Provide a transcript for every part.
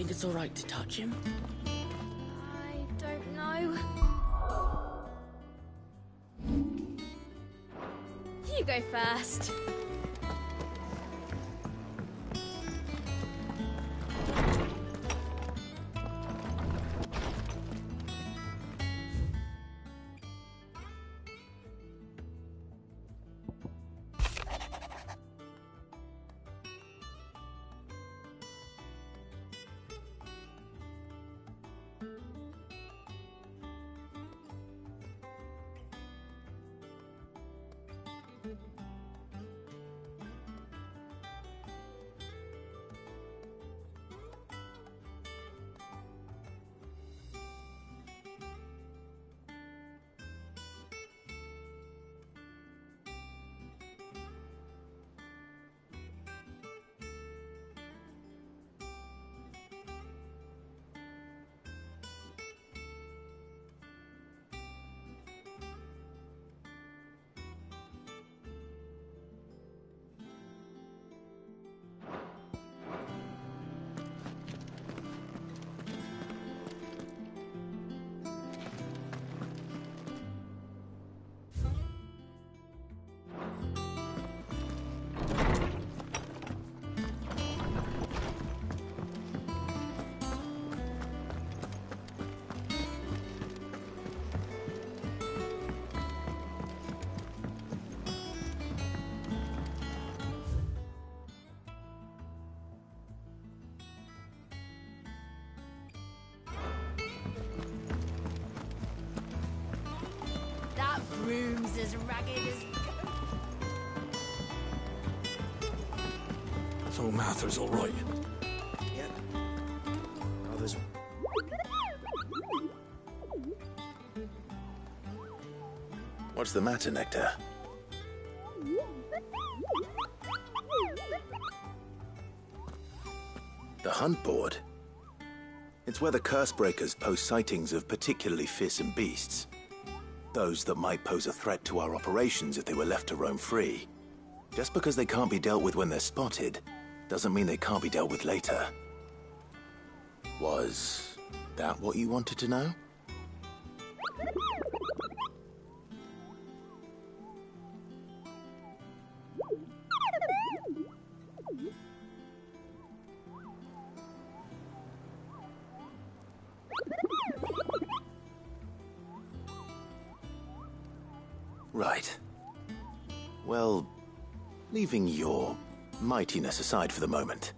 Think it's all right to touch him? I don't know. You go first. That room's as ragged as... So Mather's all right. Yep. Others. What's the matter, Nectar? The hunt board? It's where the curse breakers post sightings of particularly fearsome beasts. Those that might pose a threat to our operations if they were left to roam free. Just because they can't be dealt with when they're spotted, doesn't mean they can't be dealt with later. Was that what you wanted to know? Right. Well, leaving your mightiness aside for the moment,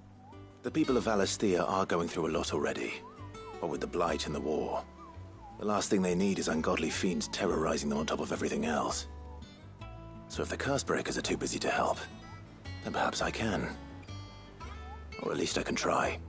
the people of Valisthea are going through a lot already. What with the Blight and the war, the last thing they need is ungodly fiends terrorizing them on top of everything else. So if the curse breakers are too busy to help, then perhaps I can. Or at least I can try.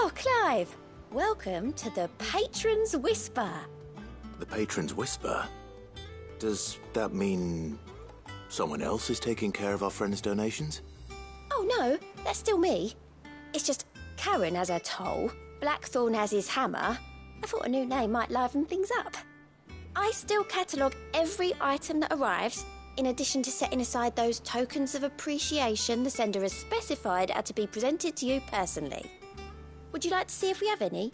Oh, Clive! Welcome to the Patron's Whisper. The Patron's Whisper? Does that mean someone else is taking care of our friend's donations? Oh no, that's still me. It's just Karen has her toll, Blackthorn has his hammer. I thought a new name might liven things up. I still catalogue every item that arrives, in addition to setting aside those tokens of appreciation the sender has specified are to be presented to you personally. Would you like to see if we have any?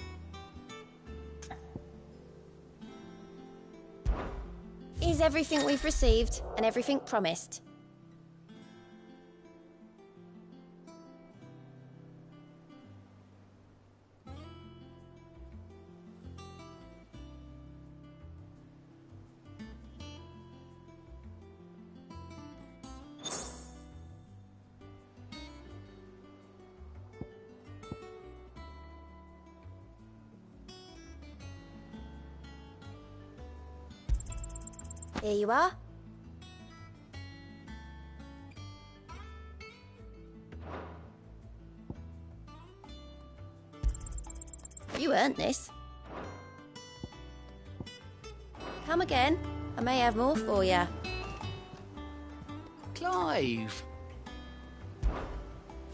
Here's everything we've received and everything promised. Here you are. You earned this. Come again. I may have more for you. Clive.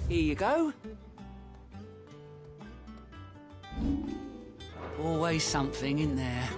Here you go. Always something in there.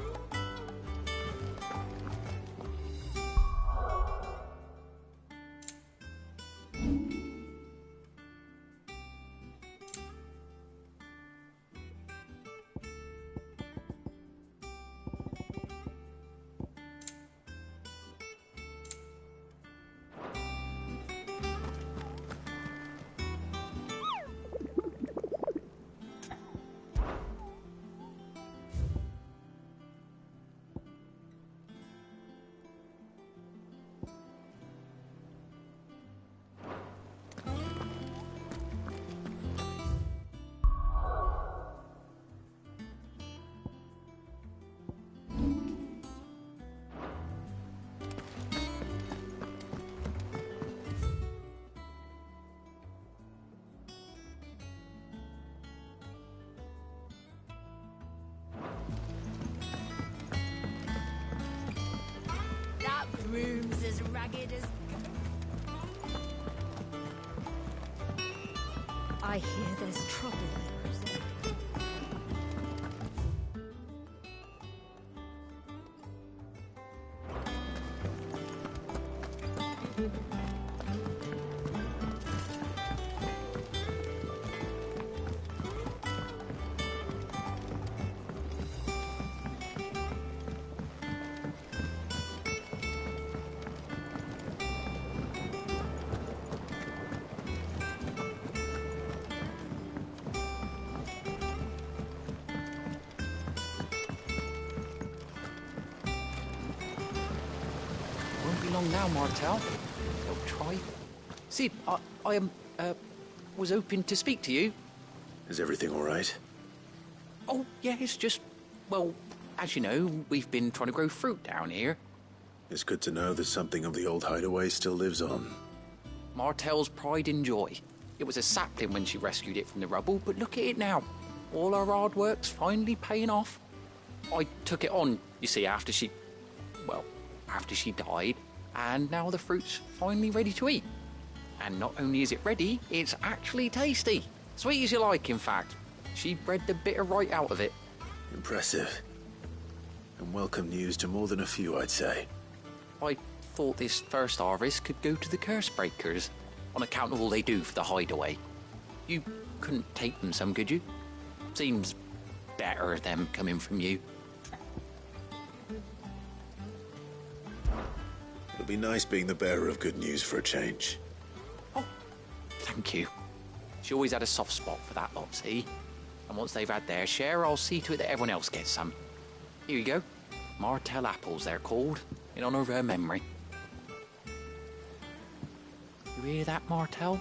That room's as ragged as... I hear there's trouble there. Won't be long now, Martel. They'll try. Sid, I was hoping to speak to you. Is everything all right? Oh, yeah, it's just, well, as you know, we've been trying to grow fruit down here. It's good to know that something of the old hideaway still lives on. Martel's pride and joy. It was a sapling when she rescued it from the rubble, but look at it now. All our hard work's finally paying off. I took it on, you see, after she died, and now the fruit's finally ready to eat. And not only is it ready, it's actually tasty. Sweet as you like, in fact. She bred the bitter right out of it. Impressive. And welcome news to more than a few, I'd say. I thought this first harvest could go to the curse breakers, on account of all they do for the hideaway. You couldn't take them some, could you? Seems better them coming from you. It'll be nice being the bearer of good news for a change. Oh, thank you. She always had a soft spot for that lot, see? And once they've had their share, I'll see to it that everyone else gets some. Here you go. Martel apples, they're called, in honour of her memory. You hear that, Martel?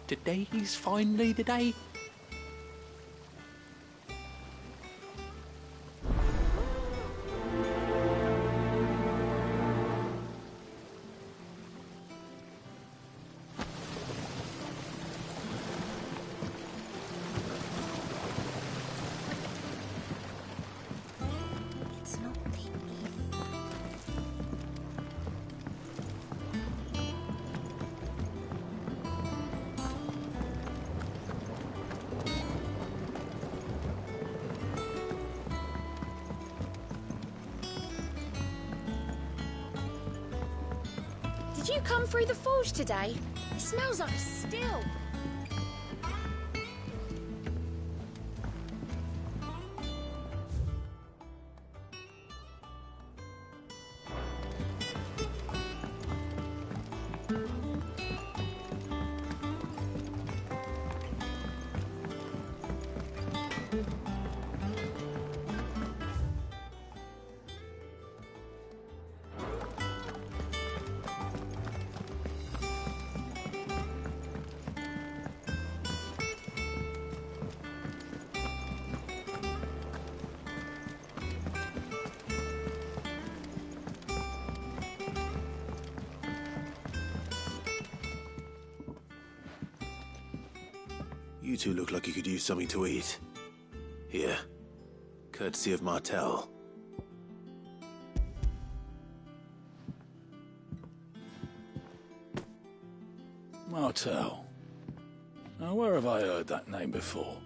Today's finally the day. It's not the Did you come through the forge today? It smells like a still. You two look like you could use something to eat. Here, courtesy of Martel. Martel. Now, where have I heard that name before?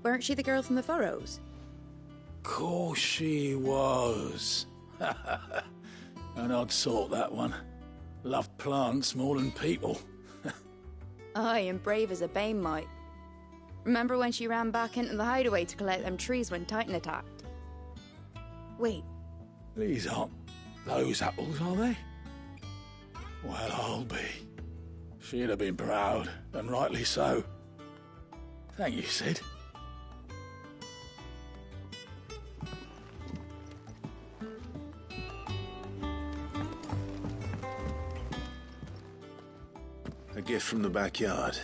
Weren't she the girl from the Furrows? Course she was. An odd sort, that one. Loved plants more than people. Aye, and brave as a bane might. Remember when she ran back into the hideaway to collect them trees when Titan attacked? Wait, These aren't those apples, are they? Well, I'll be. She'd have been proud, and rightly so. Thank you, Sid. A gift from the backyard.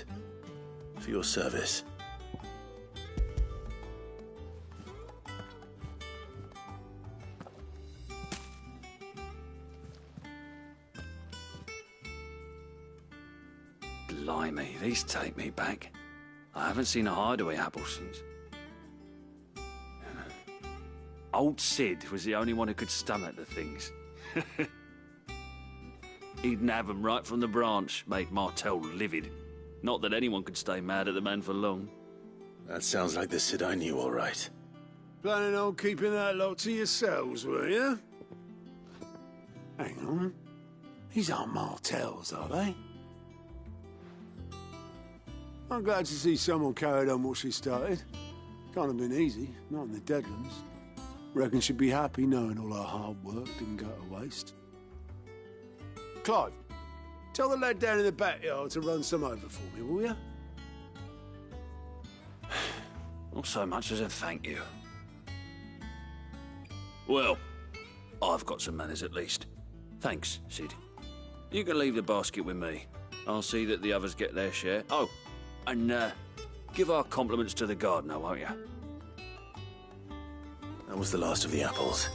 For your service. Blimey, these take me back. I haven't seen a hideaway apple since. Old Sid was the only one who could stomach the things. He'd nab 'em right from the branch, make Martel livid. Not that anyone could stay mad at the man for long. That sounds like the Sid I knew, all right. Planning on keeping that lot to yourselves, were you? Hang on. These aren't Martels, are they? I'm glad to see someone carried on what she started. Can't have been easy, not in the Deadlands. Reckon she'd be happy knowing all her hard work didn't go to waste. Clive, tell the lad down in the backyard to run some over for me, will you? Not so much as a thank you. Well, I've got some manners at least. Thanks, Sid. You can leave the basket with me. I'll see that the others get their share. Oh, and give our compliments to the gardener, won't you? That was the last of the apples.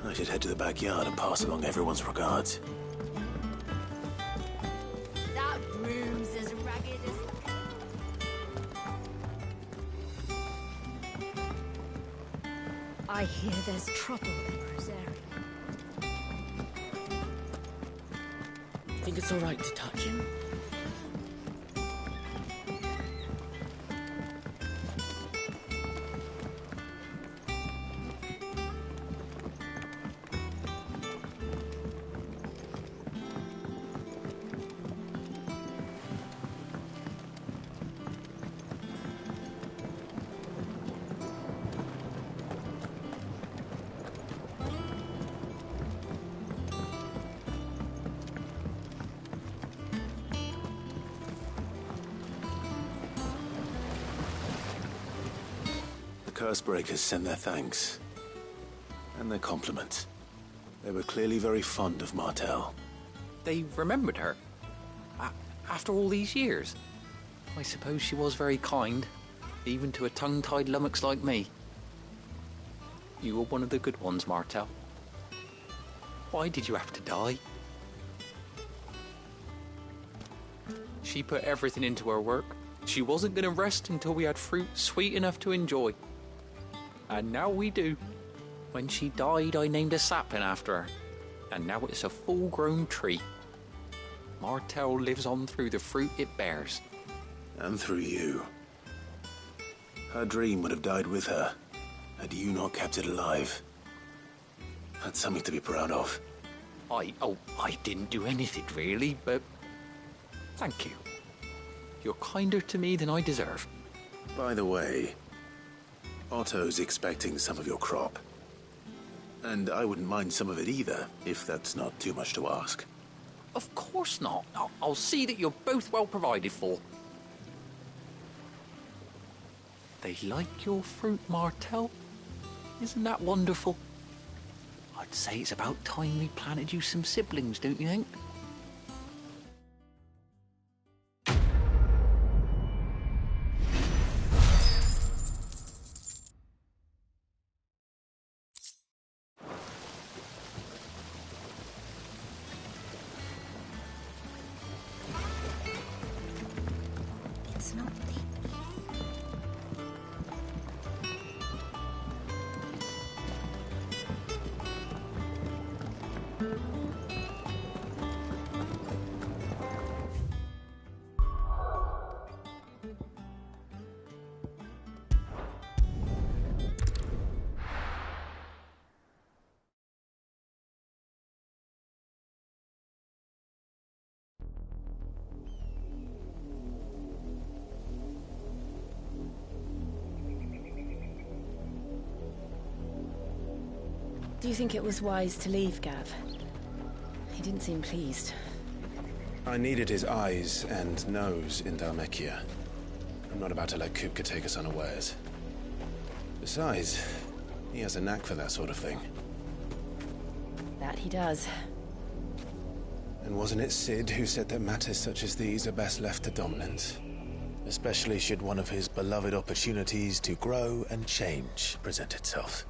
I should head to the backyard and pass along everyone's regards. that room's as ragged as... I hear there's trouble in Rosaria. Think it's all right to touch him? Cursebreakers send their thanks. And their compliments. They were clearly very fond of Martel. They remembered her. After all these years. I suppose she was very kind, even to a tongue-tied lummox like me. You were one of the good ones, Martel. Why did you have to die? She put everything into her work. She wasn't going to rest until we had fruit sweet enough to enjoy. And now we do. When she died, I named a sapling after her. And now it's a full-grown tree. Martel lives on through the fruit it bears. And through you. Her dream would have died with her, had you not kept it alive. That's something to be proud of. I didn't do anything really, but thank you. You're kinder to me than I deserve. By the way, Otto's expecting some of your crop. And I wouldn't mind some of it either, if that's not too much to ask. Of course not. I'll see that you're both well provided for. They like your fruit, Martel. Isn't that wonderful? I'd say it's about time we planted you some siblings, don't you think? It's not deep. Do you think it was wise to leave, Gav? He didn't seem pleased. I needed his eyes and nose in Dhalmekia. I'm not about to let Kupka take us unawares. Besides, he has a knack for that sort of thing. That he does. And wasn't it Sid who said that matters such as these are best left to dominance? Especially should one of his beloved opportunities to grow and change present itself.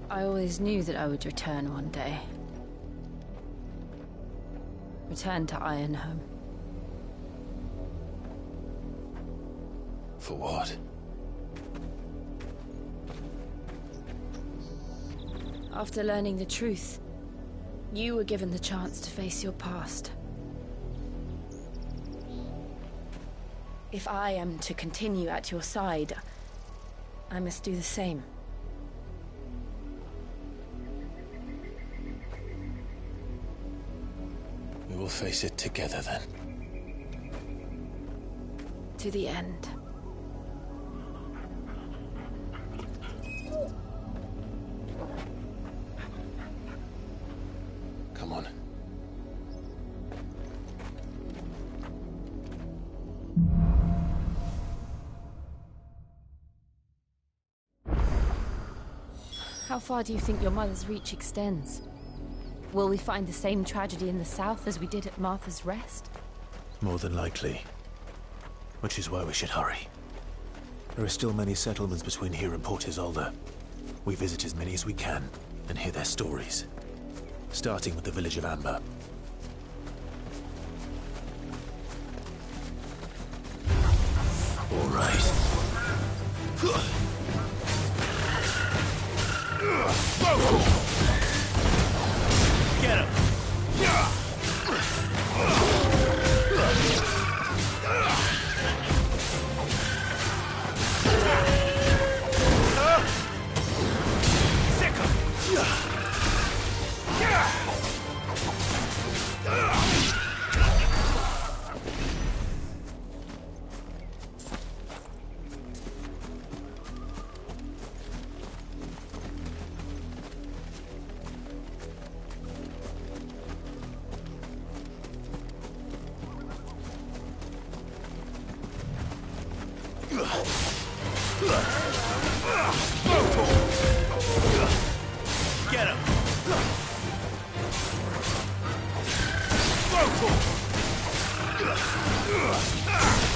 I always knew that I would return one day. Return to Ironhome. For what? After learning the truth, you were given the chance to face your past. If I am to continue at your side, I must do the same. We will face it together then. To the end. Come on. How far do you think your mother's reach extends? Will we find the same tragedy in the south as we did at Martha's Rest? More than likely. Which is why we should hurry. There are still many settlements between here and Port Isolde. We visit as many as we can and hear their stories. Starting with the village of Amber. All right. Get him! Sick him! Get him!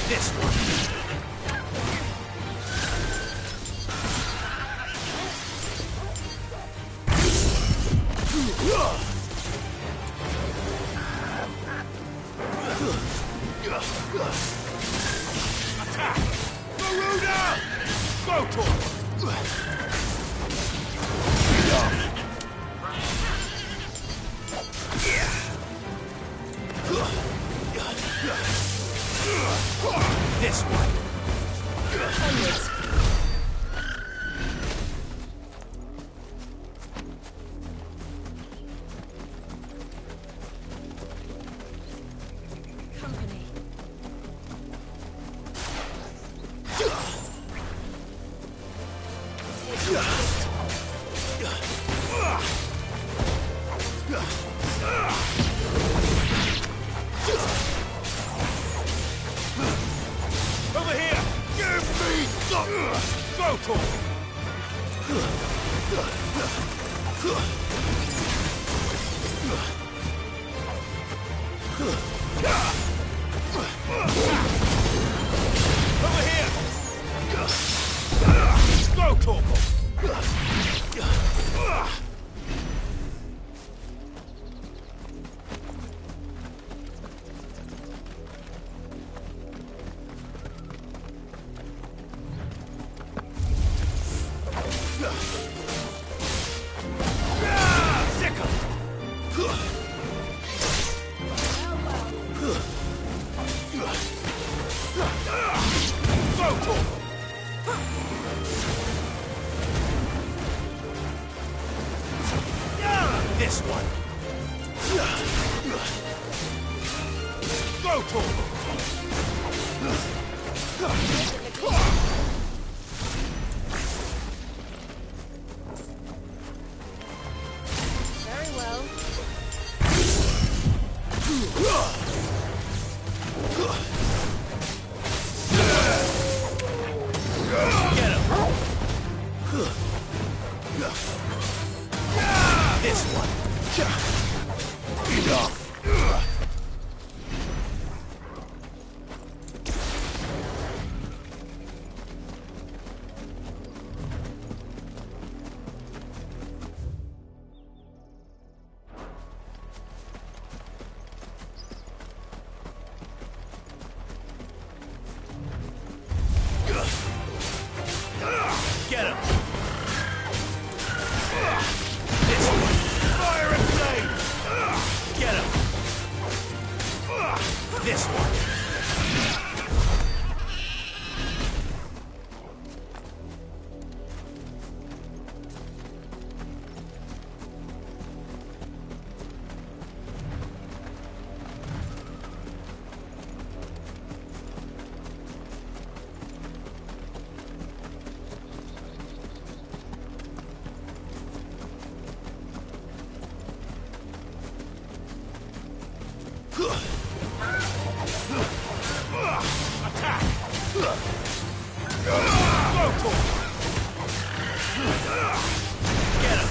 This one. Attack! Garuda! Photon! Yeah. This way. Onwards. Company. Over here! Give me the... Go talk! Over here! Go talk! This one. Go talk. Very well. Get him. This one. Enough. Get him. This one. Fire and flame. Get him. This one. Attack! Go talk! Get him!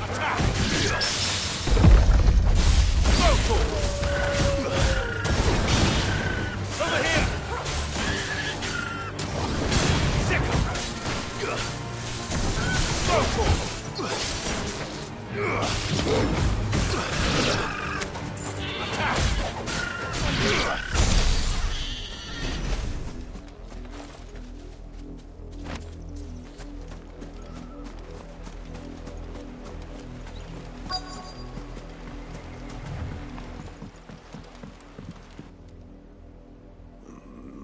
Attack! Go talk! Over here! Sick him! Go talk!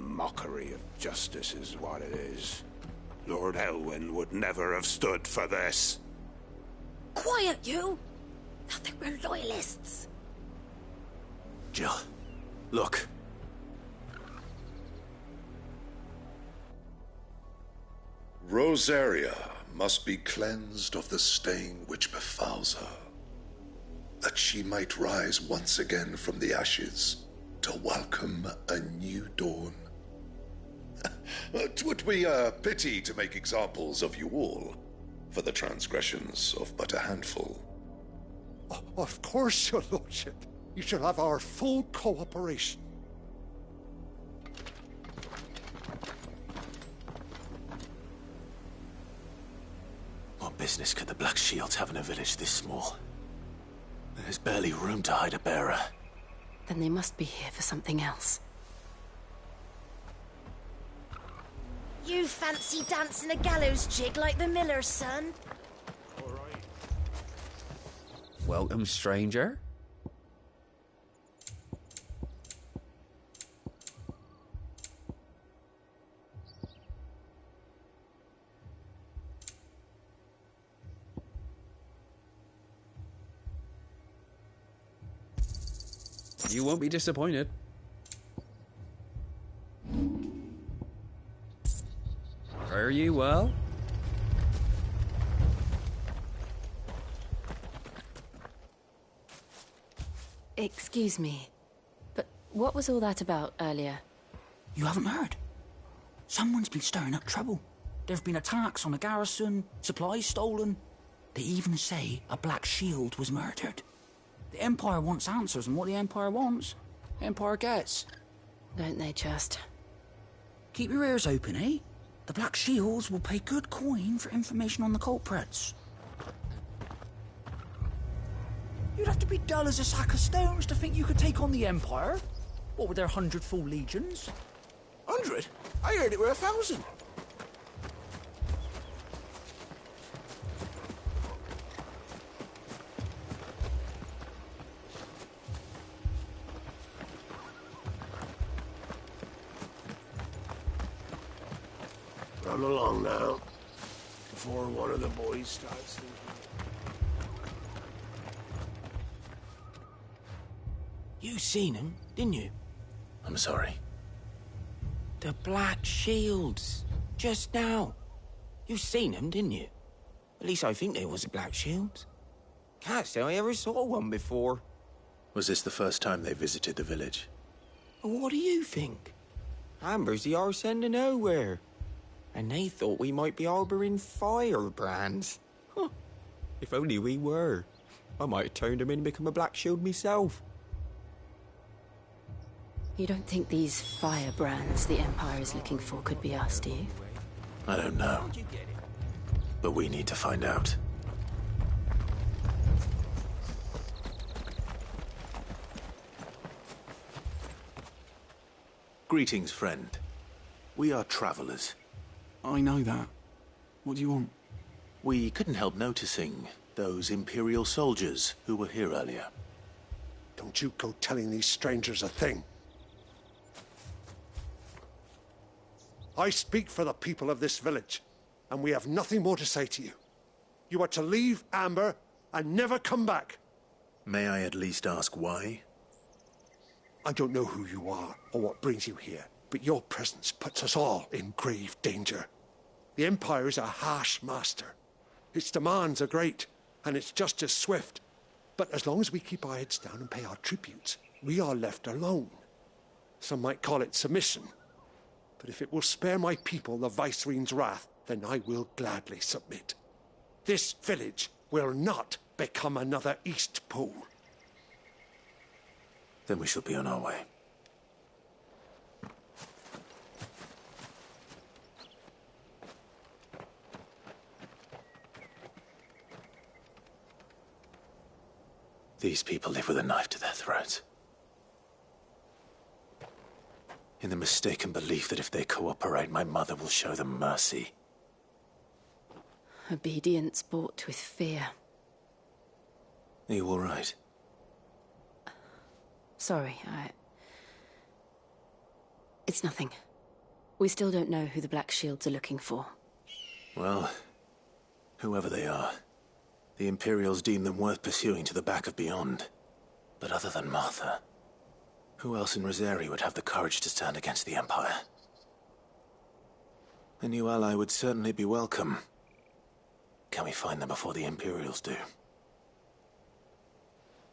Mockery of justice is what it is. Lord Elwyn would never have stood for this. Quiet, you! Thought they were loyalists. Jill, look. Rosaria must be cleansed of the stain which befouls her, that she might rise once again from the ashes to welcome a new dawn. 'Twould be a pity to make examples of you all for the transgressions of but a handful. Of course, your lordship. You shall have our full cooperation. What business could the Black Shields have in a village this small? There's barely room to hide a bearer. Then they must be here for something else. You fancy dancing a gallows jig like the miller's son? Welcome, stranger. You won't be disappointed. Fare you well? Excuse me, but what was all that about earlier? You haven't heard? Someone's been stirring up trouble. There've been attacks on the garrison, supplies stolen. They even say a Black Shield was murdered. The Empire wants answers, and what the Empire wants, the Empire gets. Don't they just? Keep your ears open, eh? The Black Shields will pay good coin for information on the culprits. You'd have to be dull as a sack of stones to think you could take on the Empire. What with their 100 full legions? 100? I heard it were 1,000. Run along now, before one of the boys starts thinking. You seen him, didn't you? I'm sorry. The Black Shields. Just now. You seen them, didn't you? At least I think there was a Black Shield. Can't say I ever saw one before. Was this the first time they visited the village? What do you think? Amber's the arse end of nowhere. And they thought we might be harbouring firebrands. Huh. If only we were. I might have turned them in and become a Black Shield myself. You don't think these firebrands the Empire is looking for could be us, do you? I don't know. But we need to find out. Greetings, friend. We are travelers. I know that. What do you want? We couldn't help noticing those Imperial soldiers who were here earlier. Don't you go telling these strangers a thing. I speak for the people of this village, and we have nothing more to say to you. You are to leave Amber and never come back. May I at least ask why? I don't know who you are or what brings you here, but your presence puts us all in grave danger. The Empire is a harsh master. Its demands are great, and its justice swift. But as long as we keep our heads down and pay our tributes, we are left alone. Some might call it submission. But if it will spare my people the Viceroy's wrath, then I will gladly submit. This village will not become another Eastpool. Then we shall be on our way. These people live with a knife to their throats. In the mistaken belief that if they cooperate, my mother will show them mercy. Obedience bought with fear. Are you all right? Sorry, It's nothing. We still don't know who the Black Shields are looking for. Well, whoever they are, the Imperials deem them worth pursuing to the back of beyond. But other than Martha, who else in Rosari would have the courage to stand against the Empire? A new ally would certainly be welcome. Can we find them before the Imperials do?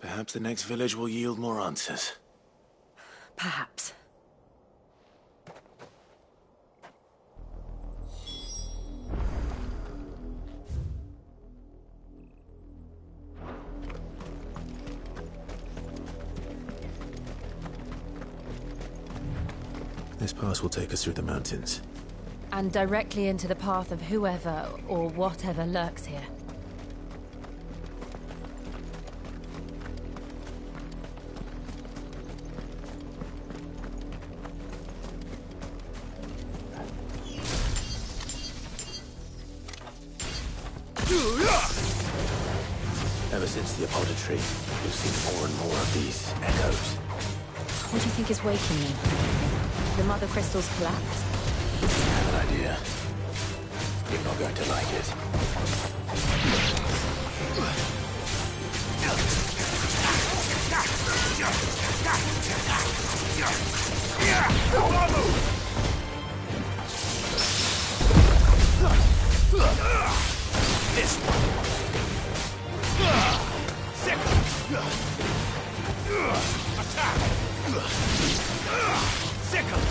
Perhaps the next village will yield more answers. Perhaps. This pass will take us through the mountains. And directly into the path of whoever or whatever lurks here. Ever since the apothecary, we've seen more and more of these echoes. What do you think is waking them? The mother crystals collapse? I have an idea. You're not going to like it. This one. Second. Attack. Second.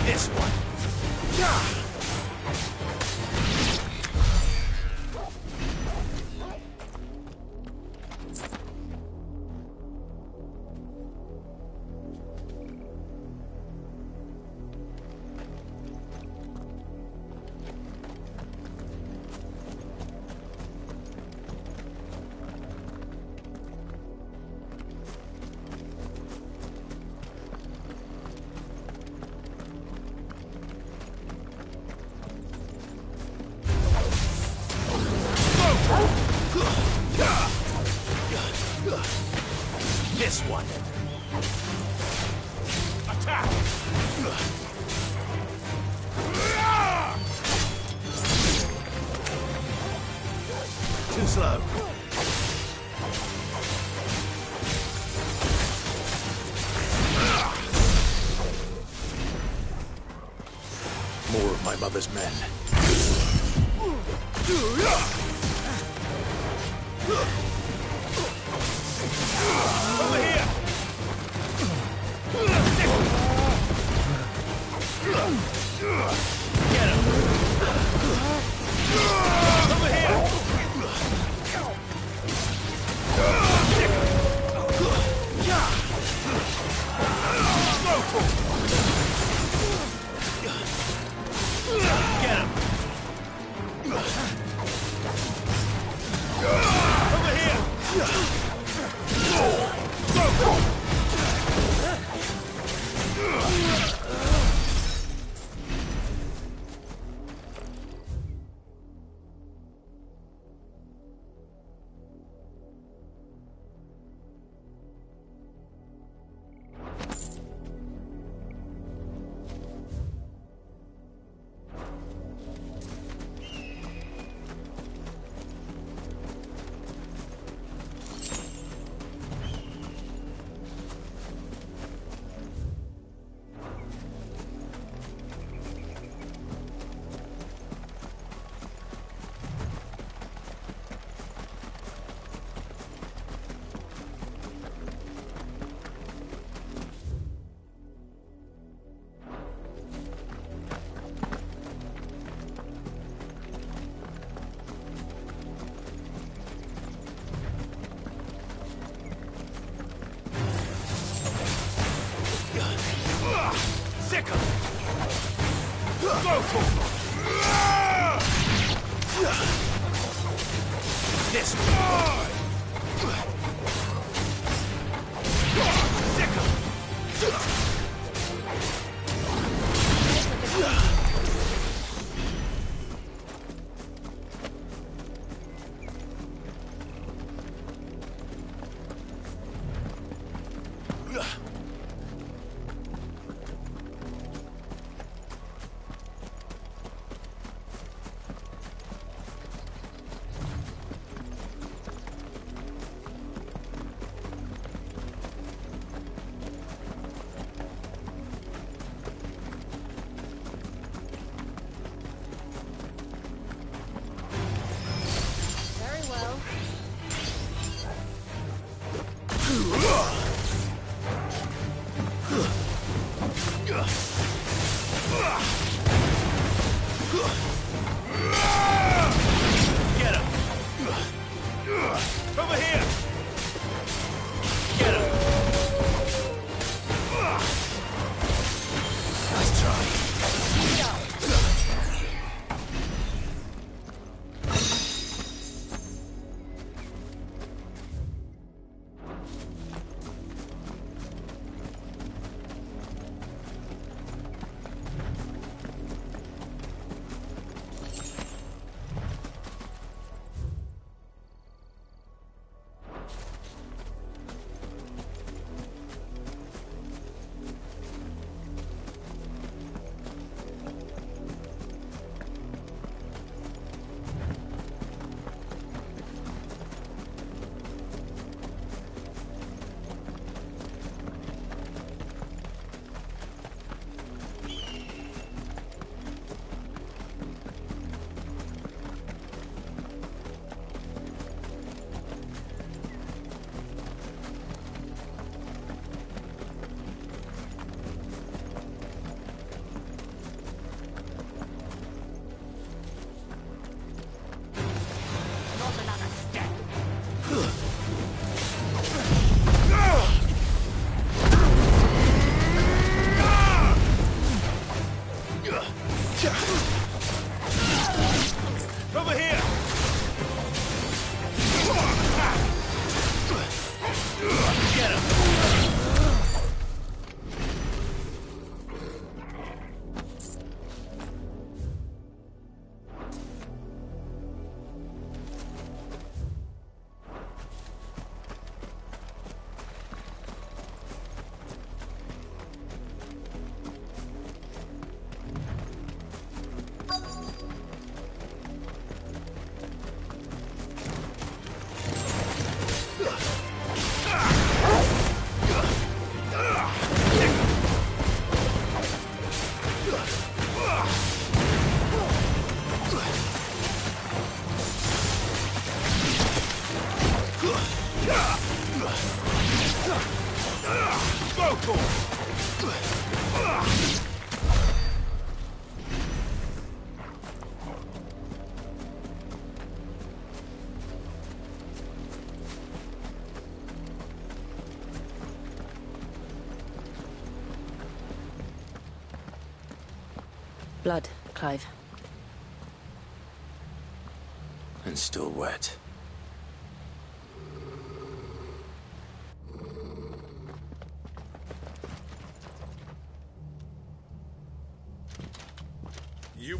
This one. This one. Attack! Too slow. More of my mother's men. Over here! Get him! Over here! Go for it! Get him! Over here! Go! Sick of it! Go for it! This way! Sick of it! Get him! Over here! Get him! Nice try. Blood, Clive. And still wet. You...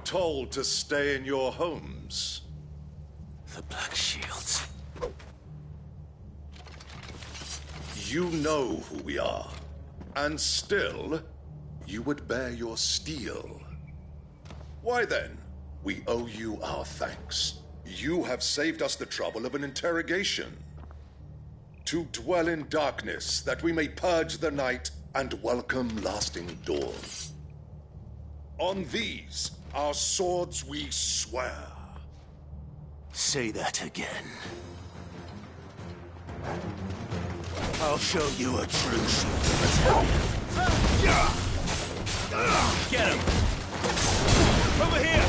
Told to stay in your homes. The Black Shields. You know who we are, and still, you would bear your steel. Why then, we owe you our thanks. You have saved us the trouble of an interrogation. To dwell in darkness, that we may purge the night and welcome lasting dawn. On these, our swords we swear. Say that again. I'll show you a true shield. Get him! Over here!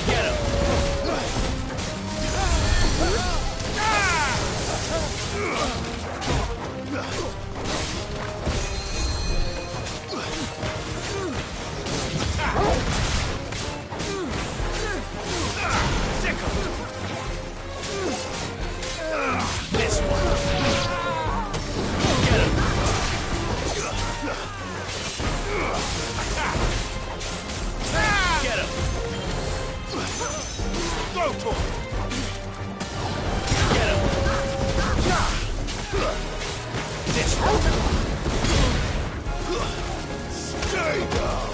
Get him! This one. Get him. Get him. Go to him. Get him. This one. Stay down.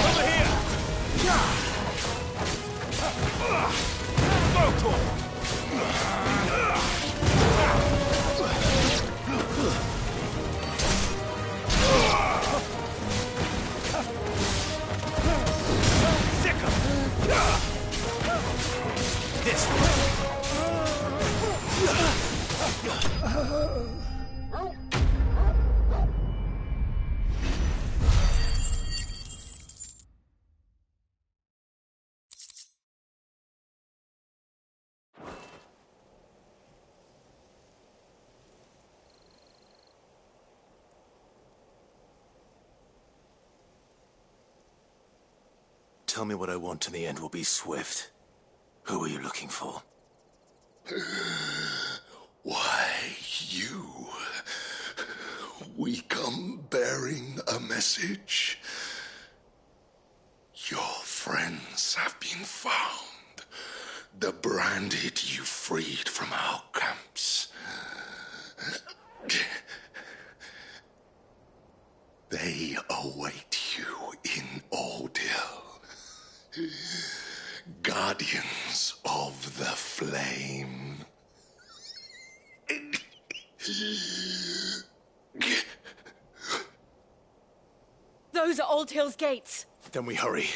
Over here! Go to him! Sick him! This way! Tell me what I want and the end will be swift. Who are you looking for? Why, you. We come bearing a message. Your friends have been found. The branded you freed from our camps. They await you in Odil. Guardians of the Flame. Those are Old Hill's gates. Then we hurry.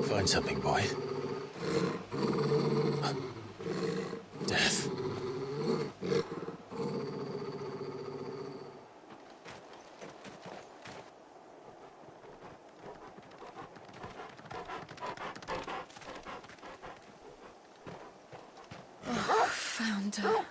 Find something, boy. Death. Oh, found her.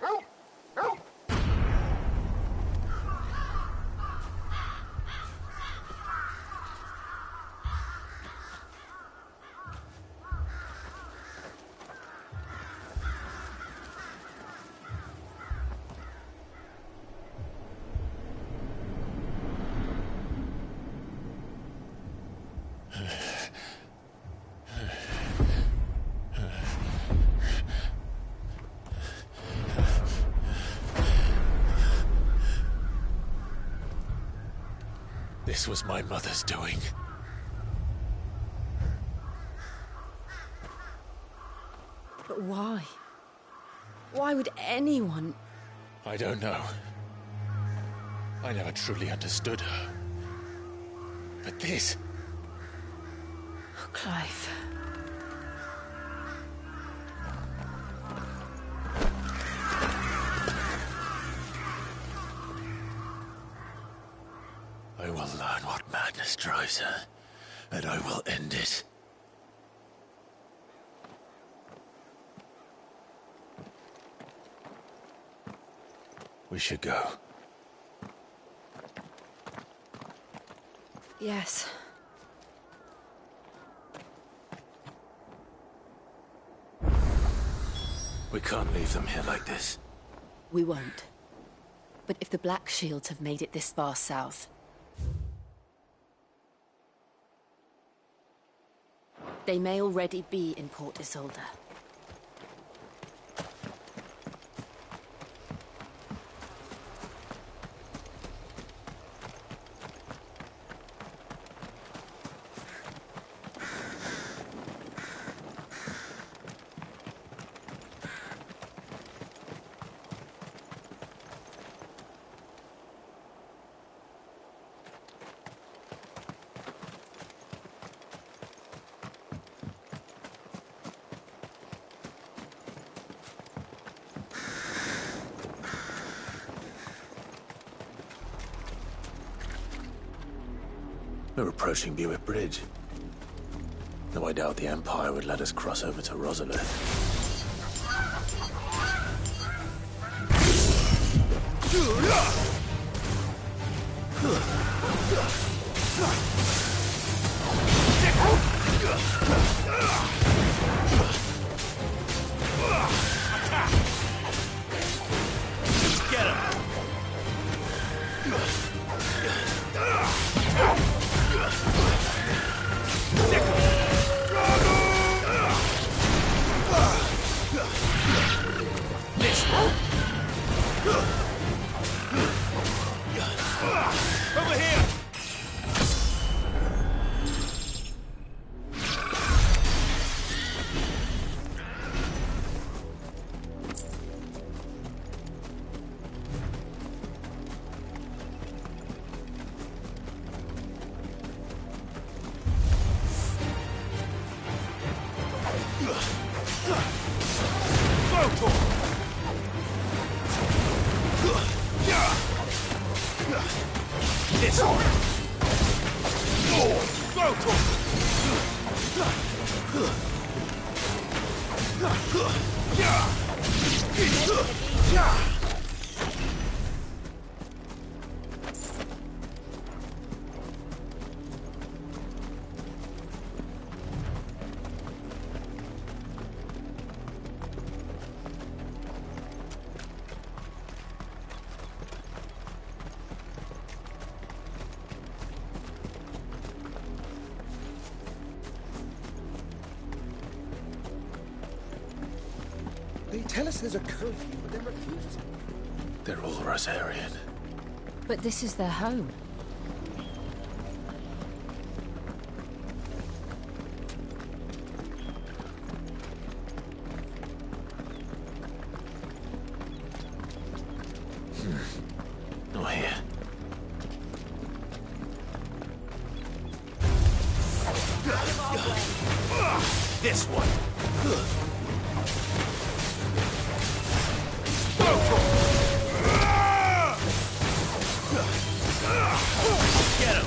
This was my mother's doing. But why? Why would anyone... I don't know. I never truly understood her. But this... Oh, Clive. I will learn what madness drives her, and I will end it. We should go. Yes. We can't leave them here like this. We won't. But if the Black Shields have made it this far south, they may already be in Port Isolde. We're approaching Buick Bridge. Though I doubt the Empire would let us cross over to Rosalith. Get him! This one. Over here! This one. They tell us there's a curfew, but then refuse. They're all Rosarian. But this is their home. Not here. This one. Get him!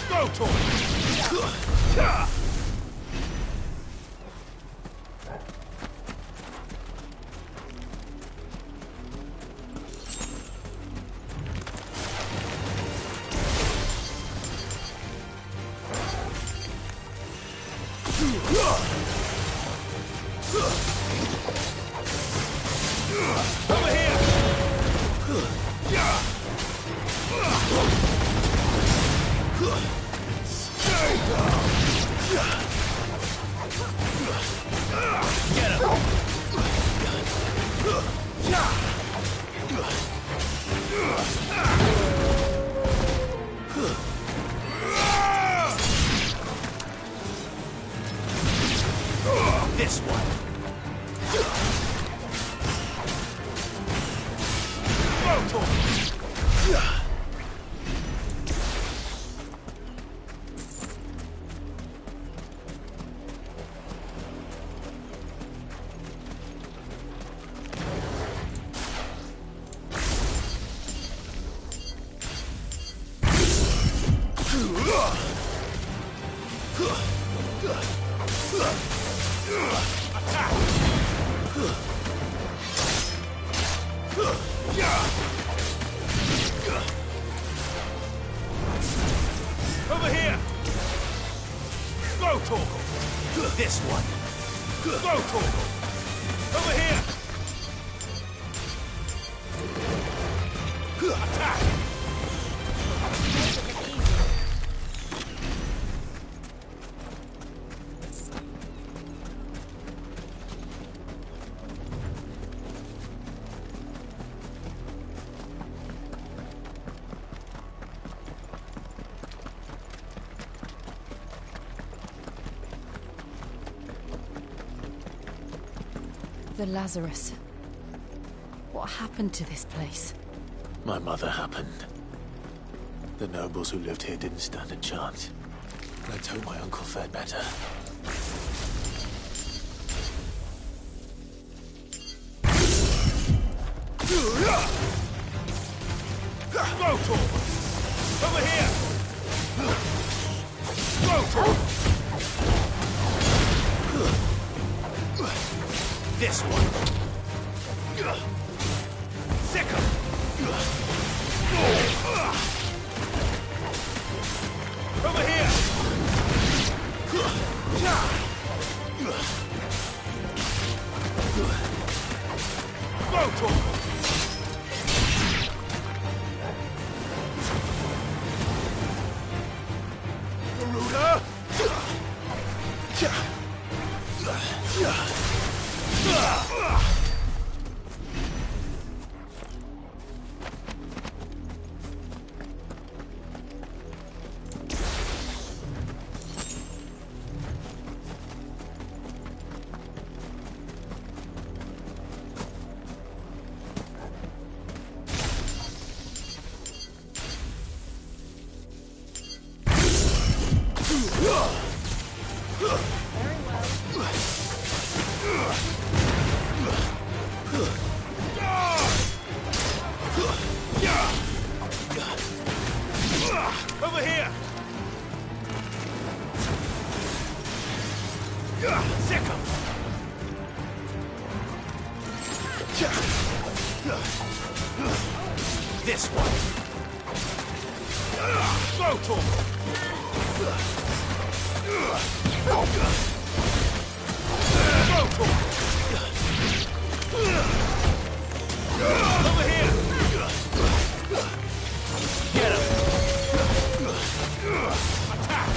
Go to him! Over here! Stay down! Get him! This one. Over here! Go, Torgal! This one! Go, Torgal! Over here! Attack! The Lazarus. What happened to this place? My mother happened. The nobles who lived here didn't stand a chance. Let's hope my uncle fared better. Go, Tor! Over here! Go, Tor! This one! Sick 'em! Over here! Go, Tor! Garuda! Over here! Sick 'em! This one! Go, Tor! Go, Tor! Over here! Get him! Attack!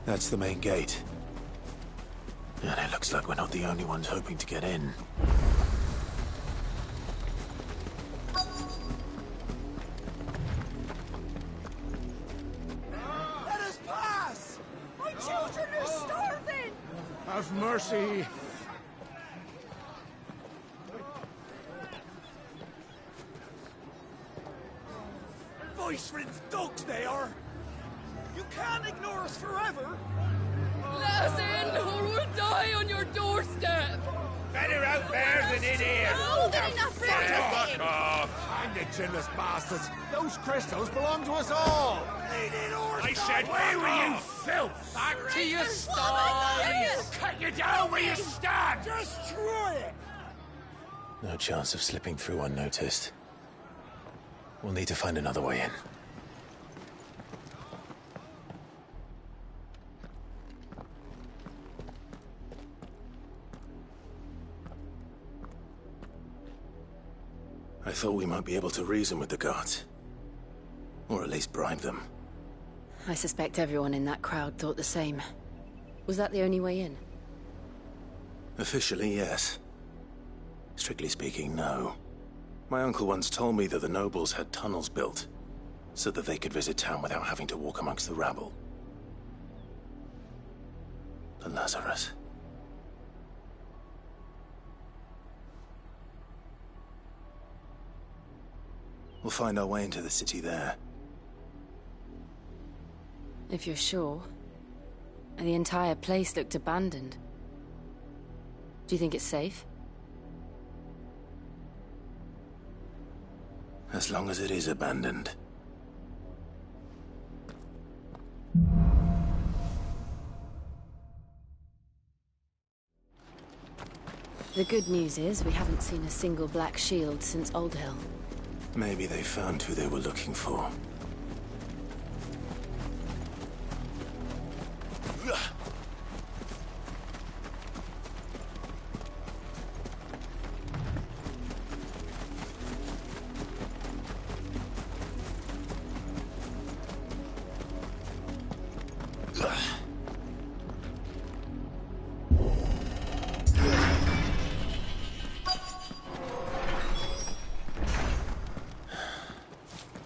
That's the main gate. And it looks like we're not the only ones hoping to get in. Let us pass! My children are starving! Have mercy. Nice friends, dogs they are. You can't ignore us forever. Let us in, or we'll die on your doorstep. Better out there than in here. More than enough for Fuck off! And the chinless bastards. Those crystals belong to us all. I said, where were you, filth? Back to your sties! Cut you down where you stand! Destroy it! No chance of slipping through unnoticed. We'll need to find another way in. I thought we might be able to reason with the guards. Or at least bribe them. I suspect everyone in that crowd thought the same. Was that the only way in? Officially, yes. Strictly speaking, no. My uncle once told me that the nobles had tunnels built, so that they could visit town without having to walk amongst the rabble. The Lazarus. We'll find our way into the city there. If you're sure. The entire place looked abandoned. Do you think it's safe? As long as it is abandoned. The good news is we haven't seen a single black shield since Old Hill. Maybe they found who they were looking for.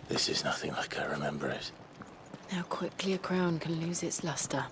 This is nothing like I remember it. How quickly a crown can lose its luster.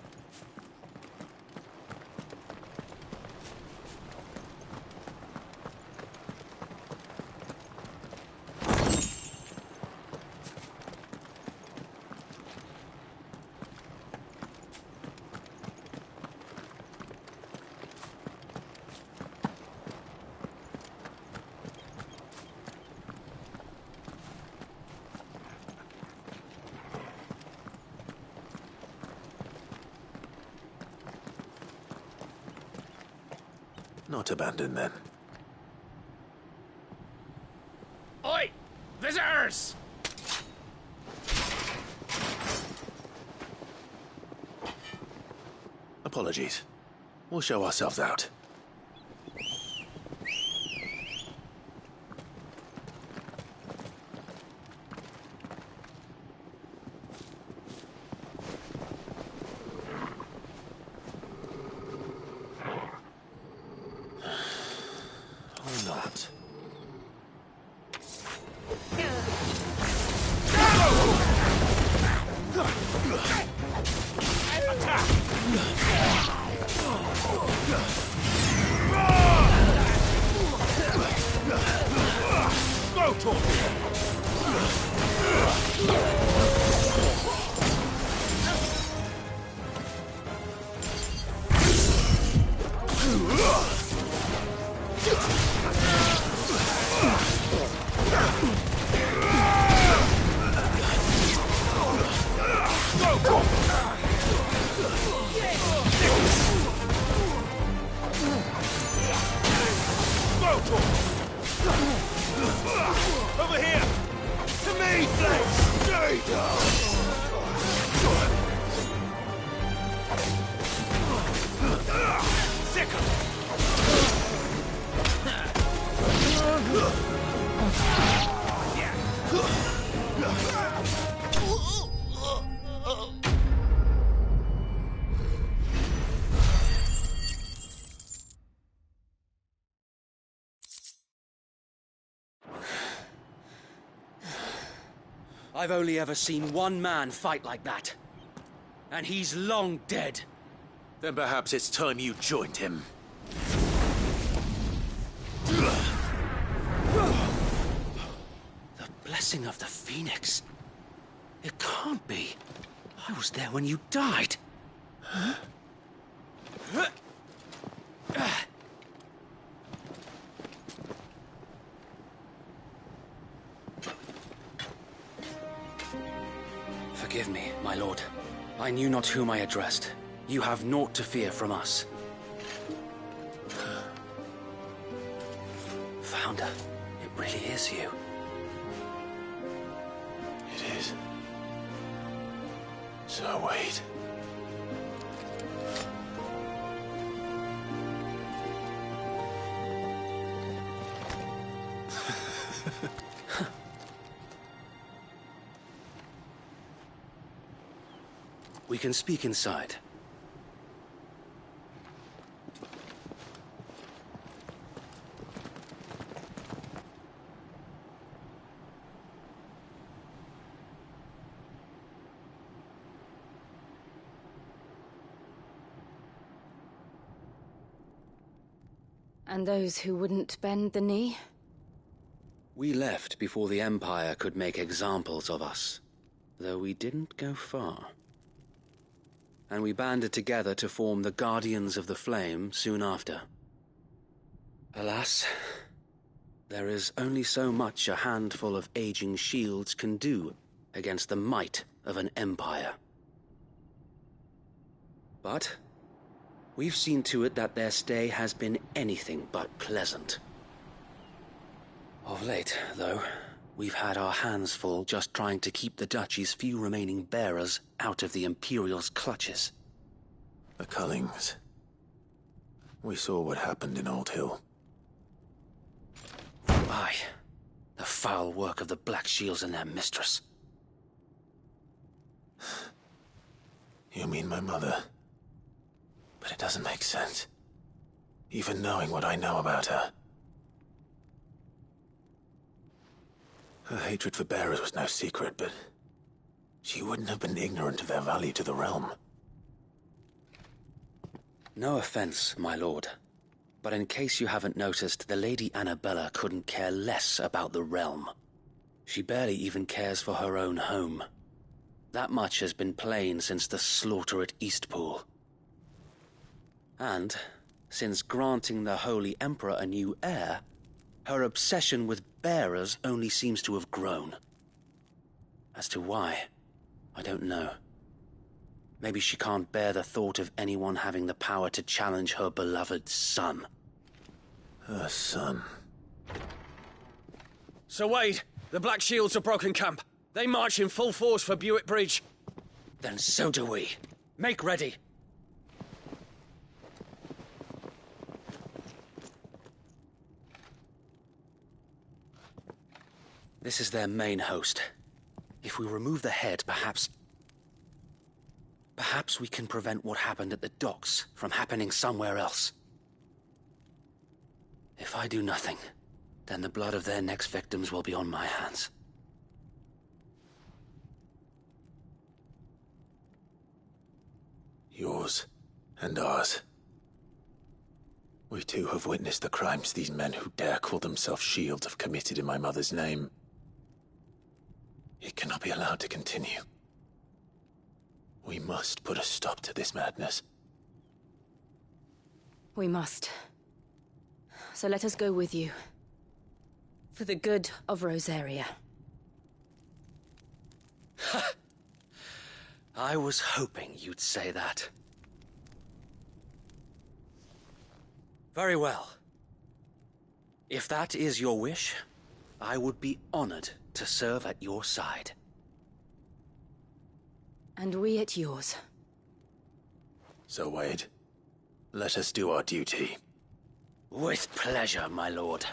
Not abandoned, then. Oi! Visitors! Apologies. We'll show ourselves out. Or not. Go, Torque! Over here! To me, Flex! Sick I've only ever seen one man fight like that. And he's long dead. Then perhaps it's time you joined him. The blessing of the Phoenix. It can't be. I was there when you died. Huh? Forgive me, my lord. I knew not whom I addressed. You have naught to fear from us. Founder, it really is you. It is. So wait. We can speak inside. And those who wouldn't bend the knee? We left before the Empire could make examples of us, though we didn't go far. And we banded together to form the Guardians of the Flame soon after. Alas, there is only so much a handful of aging shields can do against the might of an empire. But we've seen to it that their stay has been anything but pleasant. Of late, though, we've had our hands full just trying to keep the Duchy's few remaining bearers out of the Imperial's clutches. The Cullings. We saw what happened in Old Hill. Aye. The foul work of the Black Shields and their mistress. You mean my mother? But it doesn't make sense. Even knowing what I know about her. Her hatred for bearers was no secret, but she wouldn't have been ignorant of their value to the realm. No offense, my lord, but in case you haven't noticed, the Lady Annabella couldn't care less about the realm. She barely even cares for her own home. That much has been plain since the slaughter at Eastpool. And, since granting the Holy Emperor a new heir, her obsession with bearers only seems to have grown. As to why, I don't know. Maybe she can't bear the thought of anyone having the power to challenge her beloved son. Her son? Sir Wade, the Black Shields have broken camp. They march in full force for Buick Bridge. Then so do we. Make ready. This is their main host. If we remove the head, perhaps we can prevent what happened at the docks from happening somewhere else. If I do nothing, then the blood of their next victims will be on my hands. Yours and ours. We too have witnessed the crimes these men who dare call themselves shields have committed in my mother's name. It cannot be allowed to continue. We must put a stop to this madness. We must. So let us go with you. For the good of Rosaria. I was hoping you'd say that. Very well. If that is your wish, I would be honored to serve at your side. And we at yours. So, Wade, let us do our duty. With pleasure, my lord.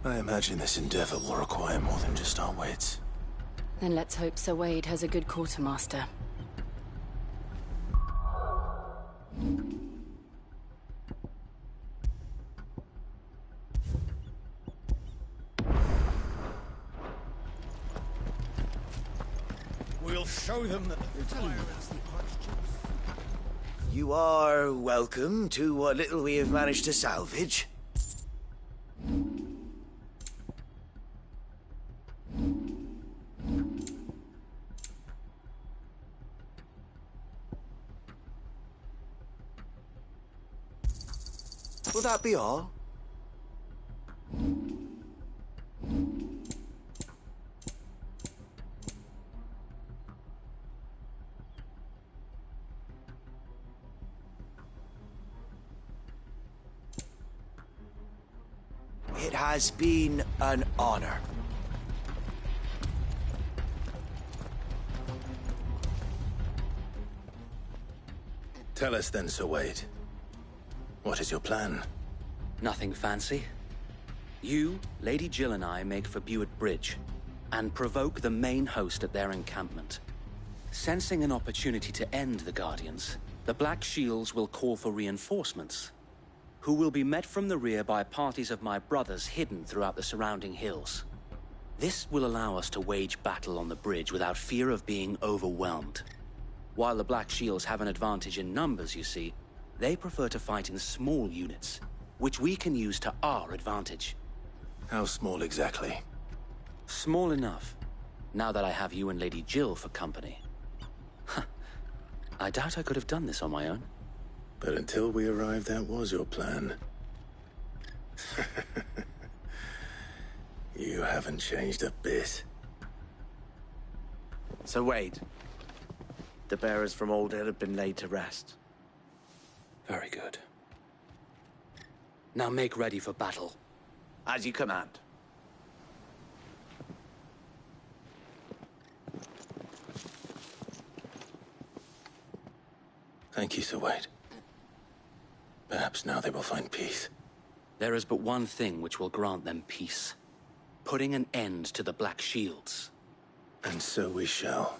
I imagine this endeavor will require more than just our wits. Then let's hope Sir Wade has a good quartermaster. We'll show them that the fire is the Archduke's. You are welcome to what little we have managed to salvage. Will that be all? It has been an honor. Tell us then, Sir Wade. What is your plan? Nothing fancy. You, Lady Jill and I make for Buett Bridge and provoke the main host at their encampment. Sensing an opportunity to end the Guardians, the Black Shields will call for reinforcements, who will be met from the rear by parties of my brothers hidden throughout the surrounding hills. This will allow us to wage battle on the bridge without fear of being overwhelmed. While the Black Shields have an advantage in numbers, you see, they prefer to fight in small units, which we can use to our advantage. How small exactly? Small enough, now that I have you and Lady Jill for company. I doubt I could have done this on my own. But until we arrived, that was your plan. You haven't changed a bit. So Wade, the bearers from Old Hill have been laid to rest. Very good. Now make ready for battle. As you command. Thank you, Sir Wade. Perhaps now they will find peace. There is but one thing which will grant them peace. Putting an end to the Black Shields. And so we shall.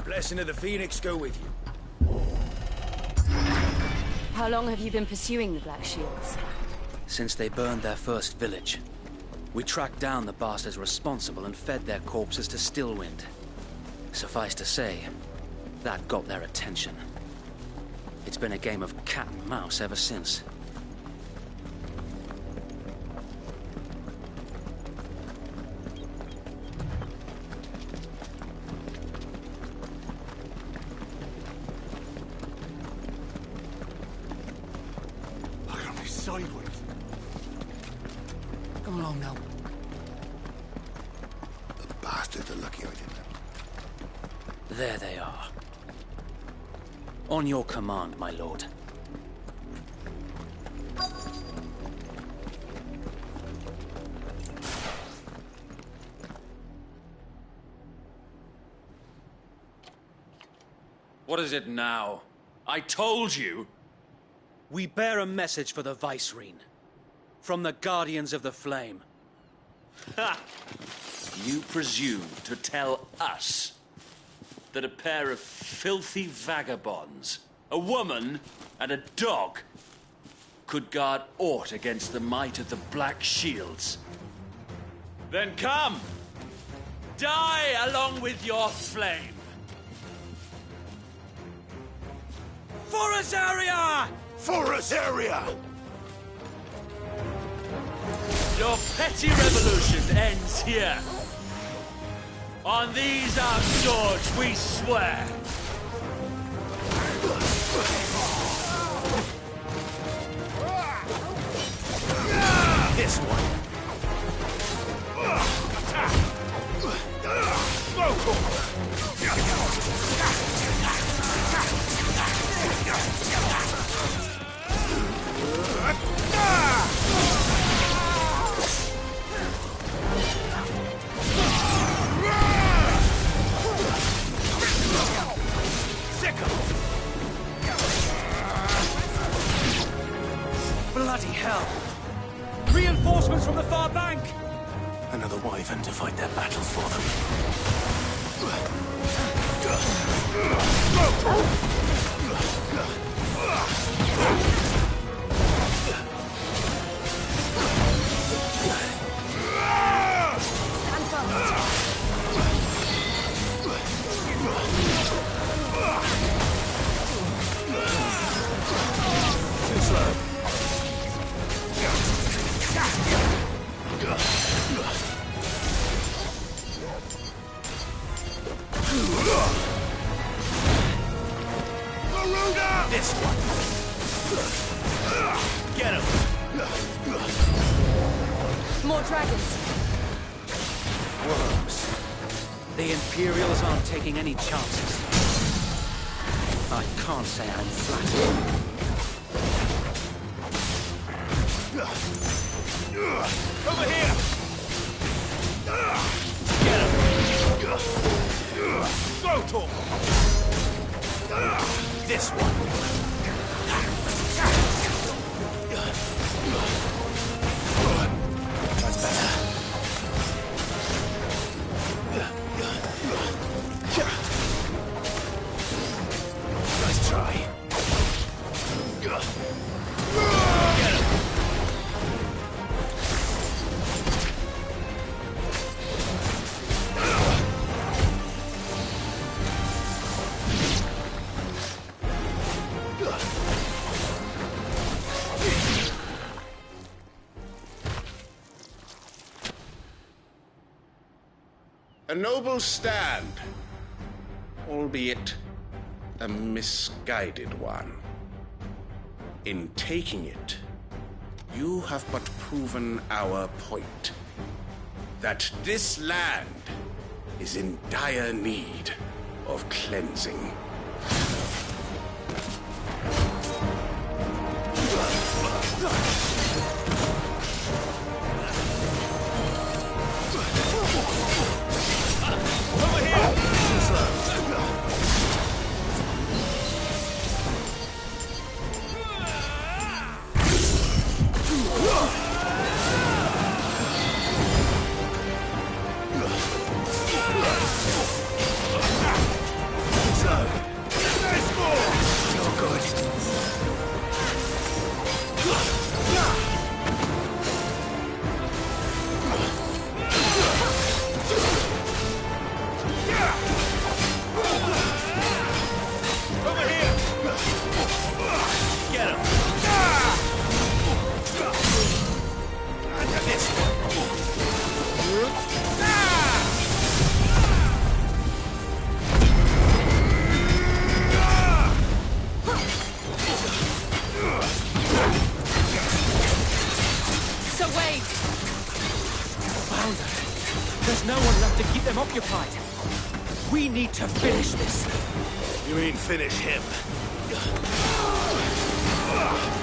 Blessing of the Phoenix go with you. How long have you been pursuing the Black Shields? Since they burned their first village. We tracked down the bastards responsible and fed their corpses to Stillwind. Suffice to say, that got their attention. It's been a game of cat and mouse ever since. Come along now. The bastards are lucky I didn't. There they are. On your command, my lord. What is it now? I told you! We bear a message for the Vicereine. From the Guardians of the Flame. Ha! You presume to tell us that a pair of filthy vagabonds, a woman and a dog, could guard aught against the might of the Black Shields? Then come! Die along with your flame! For Azaria! For Azaria! Your petty revolution ends here. On these our swords we swear. This one. given to fight their battle for them. Too slow. This one. Get him. More dragons. Worms. The Imperials aren't taking any chances. I can't say I'm flattered. Over here! Get him! Go to him! This one! That's better. Nice try. Get him! A noble stand, albeit a misguided one. In taking it, you have but proven our point. That this land is in dire need of cleansing. Over here! Too slow. There's no one left to keep them occupied. We need to finish this. You mean finish him?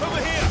Over here!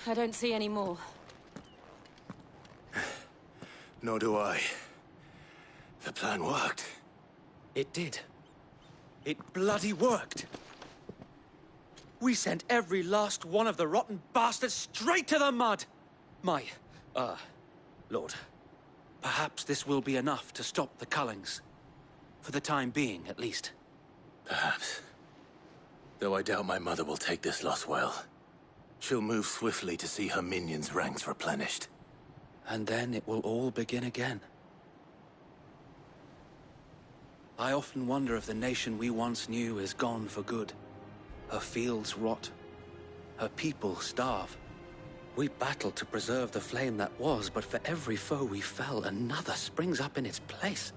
I don't see any more. Nor do I. The plan worked. It did. It bloody worked. We sent every last one of the rotten bastards straight to the mud! Lord, perhaps this will be enough to stop the Cullings. For the time being, at least. Perhaps. Though I doubt my mother will take this loss well. She'll move swiftly to see her minions' ranks replenished. And then it will all begin again. I often wonder if the nation we once knew is gone for good. Her fields rot. Her people starve. We battled to preserve the flame that was, but for every foe we fell, another springs up in its place.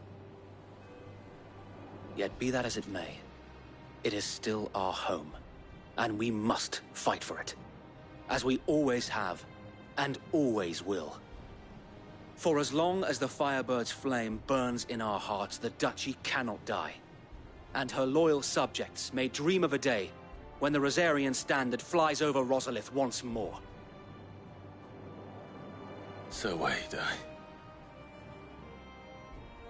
Yet be that as it may, it is still our home, and we must fight for it, as we always have, and always will. For as long as the Firebird's flame burns in our hearts, the Duchy cannot die, and her loyal subjects may dream of a day when the Rosarian standard flies over Rosalith once more. So wait,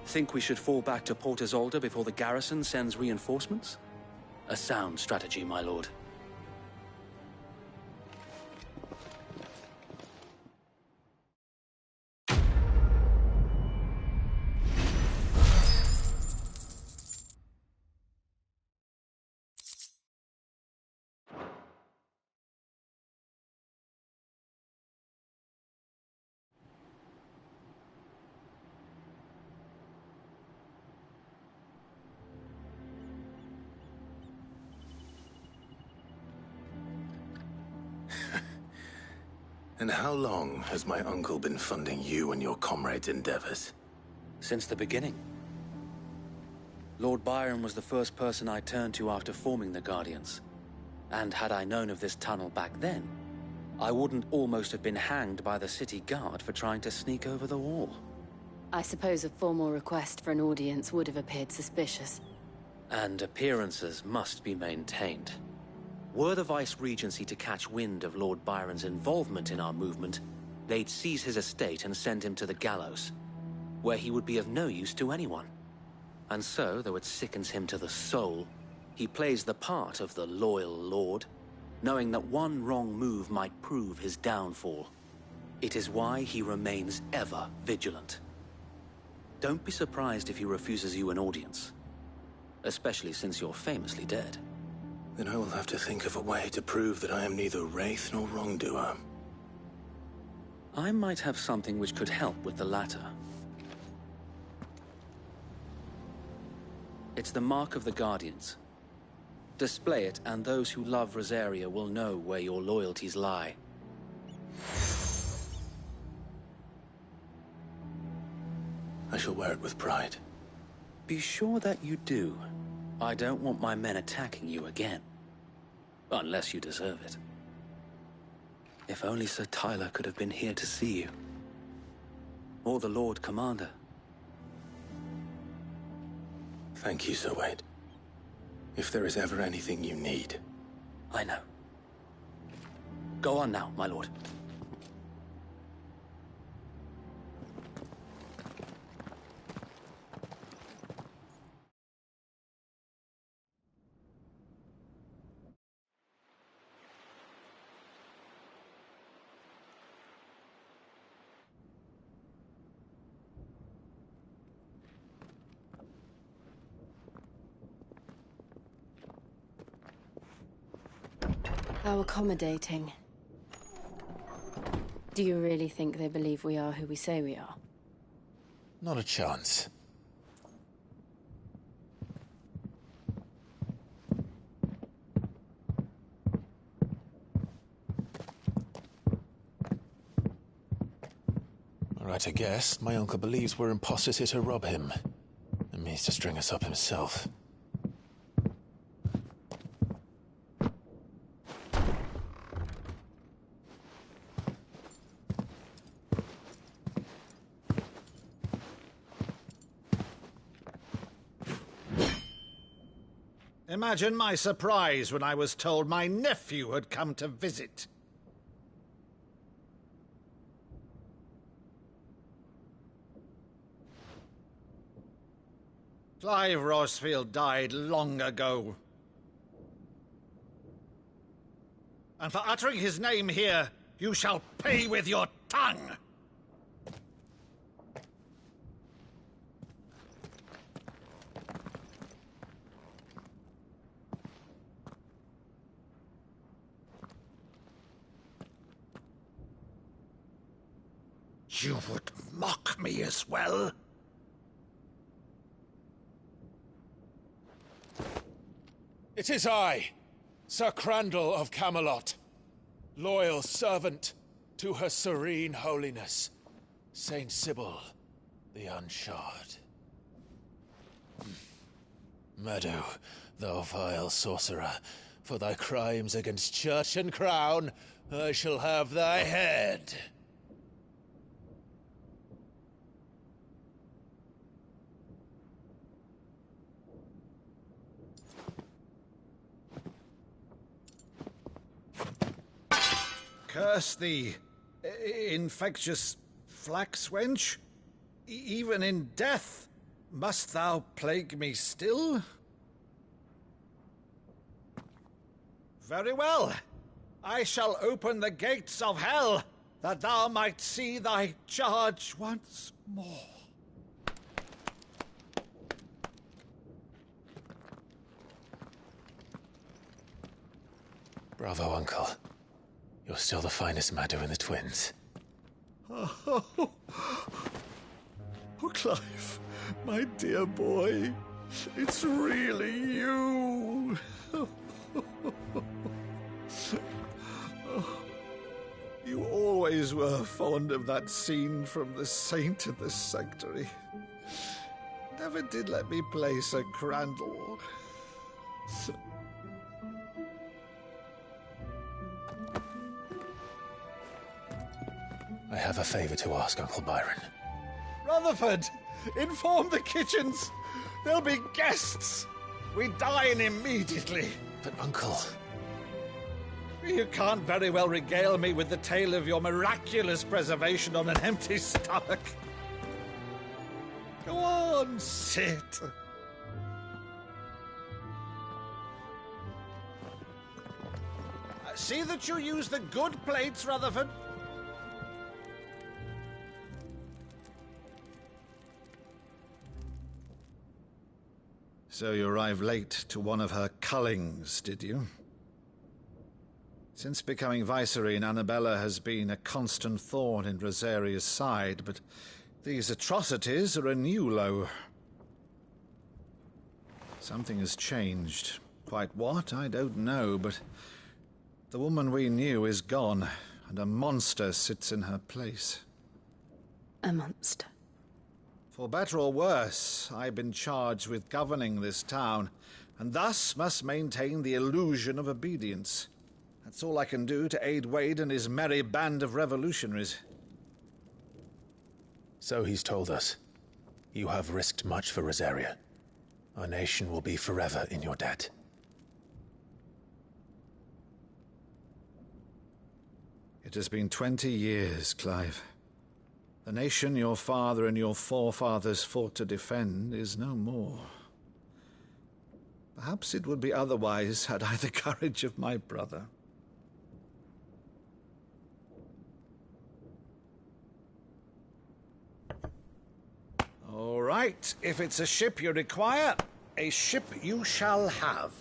Think we should fall back to Port Isolde before the garrison sends reinforcements? A sound strategy, my lord. And how long has my uncle been funding you and your comrades' endeavors? Since the beginning. Lord Byron was the first person I turned to after forming the Guardians. And had I known of this tunnel back then, I wouldn't almost have been hanged by the city guard for trying to sneak over the wall. I suppose a formal request for an audience would have appeared suspicious. And appearances must be maintained. Were the Vice-Regency to catch wind of Lord Byron's involvement in our movement, they'd seize his estate and send him to the gallows, where he would be of no use to anyone. And so, though it sickens him to the soul, he plays the part of the loyal lord, knowing that one wrong move might prove his downfall. It is why he remains ever vigilant. Don't be surprised if he refuses you an audience, especially since you're famously dead. Then I will have to think of a way to prove that I am neither wraith nor wrongdoer. I might have something which could help with the latter. It's the mark of the Guardians. Display it, and those who love Rosaria will know where your loyalties lie. I shall wear it with pride. Be sure that you do. I don't want my men attacking you again. Unless you deserve it. If only Sir Tyler could have been here to see you. Or the Lord Commander. Thank you, Sir Wade. If there is ever anything you need. I know. Go on now, my lord. How accommodating. Do you really think they believe we are who we say we are? Not a chance. All right, I guess. My uncle believes we're imposters here to rob him. And means to string us up himself. Imagine my surprise when I was told my nephew had come to visit. Clive Rosefield died long ago. And for uttering his name here, you shall pay with your tongue! You would mock me as well? It is I, Sir Crandall of Camelot, loyal servant to Her Serene Holiness, Saint Sybil the Unshod. Meadow, thou vile sorcerer, for thy crimes against church and crown, I shall have thy head. Curse thee, infectious flax wench. Even in death, must thou plague me still? Very well. I shall open the gates of hell, that thou might see thy charge once more. Bravo, Uncle. You're still the finest Meadow in the twins. Oh, Clive, my dear boy, it's really you. You always were fond of that scene from The Saint in the Sanctuary. Never did let me play Sir Crandall. I have a favor to ask, Uncle Byron. Rutherford, inform the kitchens. There'll be guests. We dine immediately. But, Uncle... You can't very well regale me with the tale of your miraculous preservation on an empty stomach. Go on, sit. See that you use the good plates, Rutherford. So you arrived late to one of her cullings, did you? Since becoming Vicereine, Annabella has been a constant thorn in Rosaria's side, but these atrocities are a new low. Something has changed. Quite what, I don't know, but the woman we knew is gone, and a monster sits in her place. A monster? For better or worse, I've been charged with governing this town, and thus must maintain the illusion of obedience. That's all I can do to aid Wade and his merry band of revolutionaries. So he's told us. You have risked much for Rosaria. Our nation will be forever in your debt. It has been 20 years, Clive. The nation your father and your forefathers fought to defend is no more. Perhaps it would be otherwise had I the courage of my brother. All right, if it's a ship you require, a ship you shall have.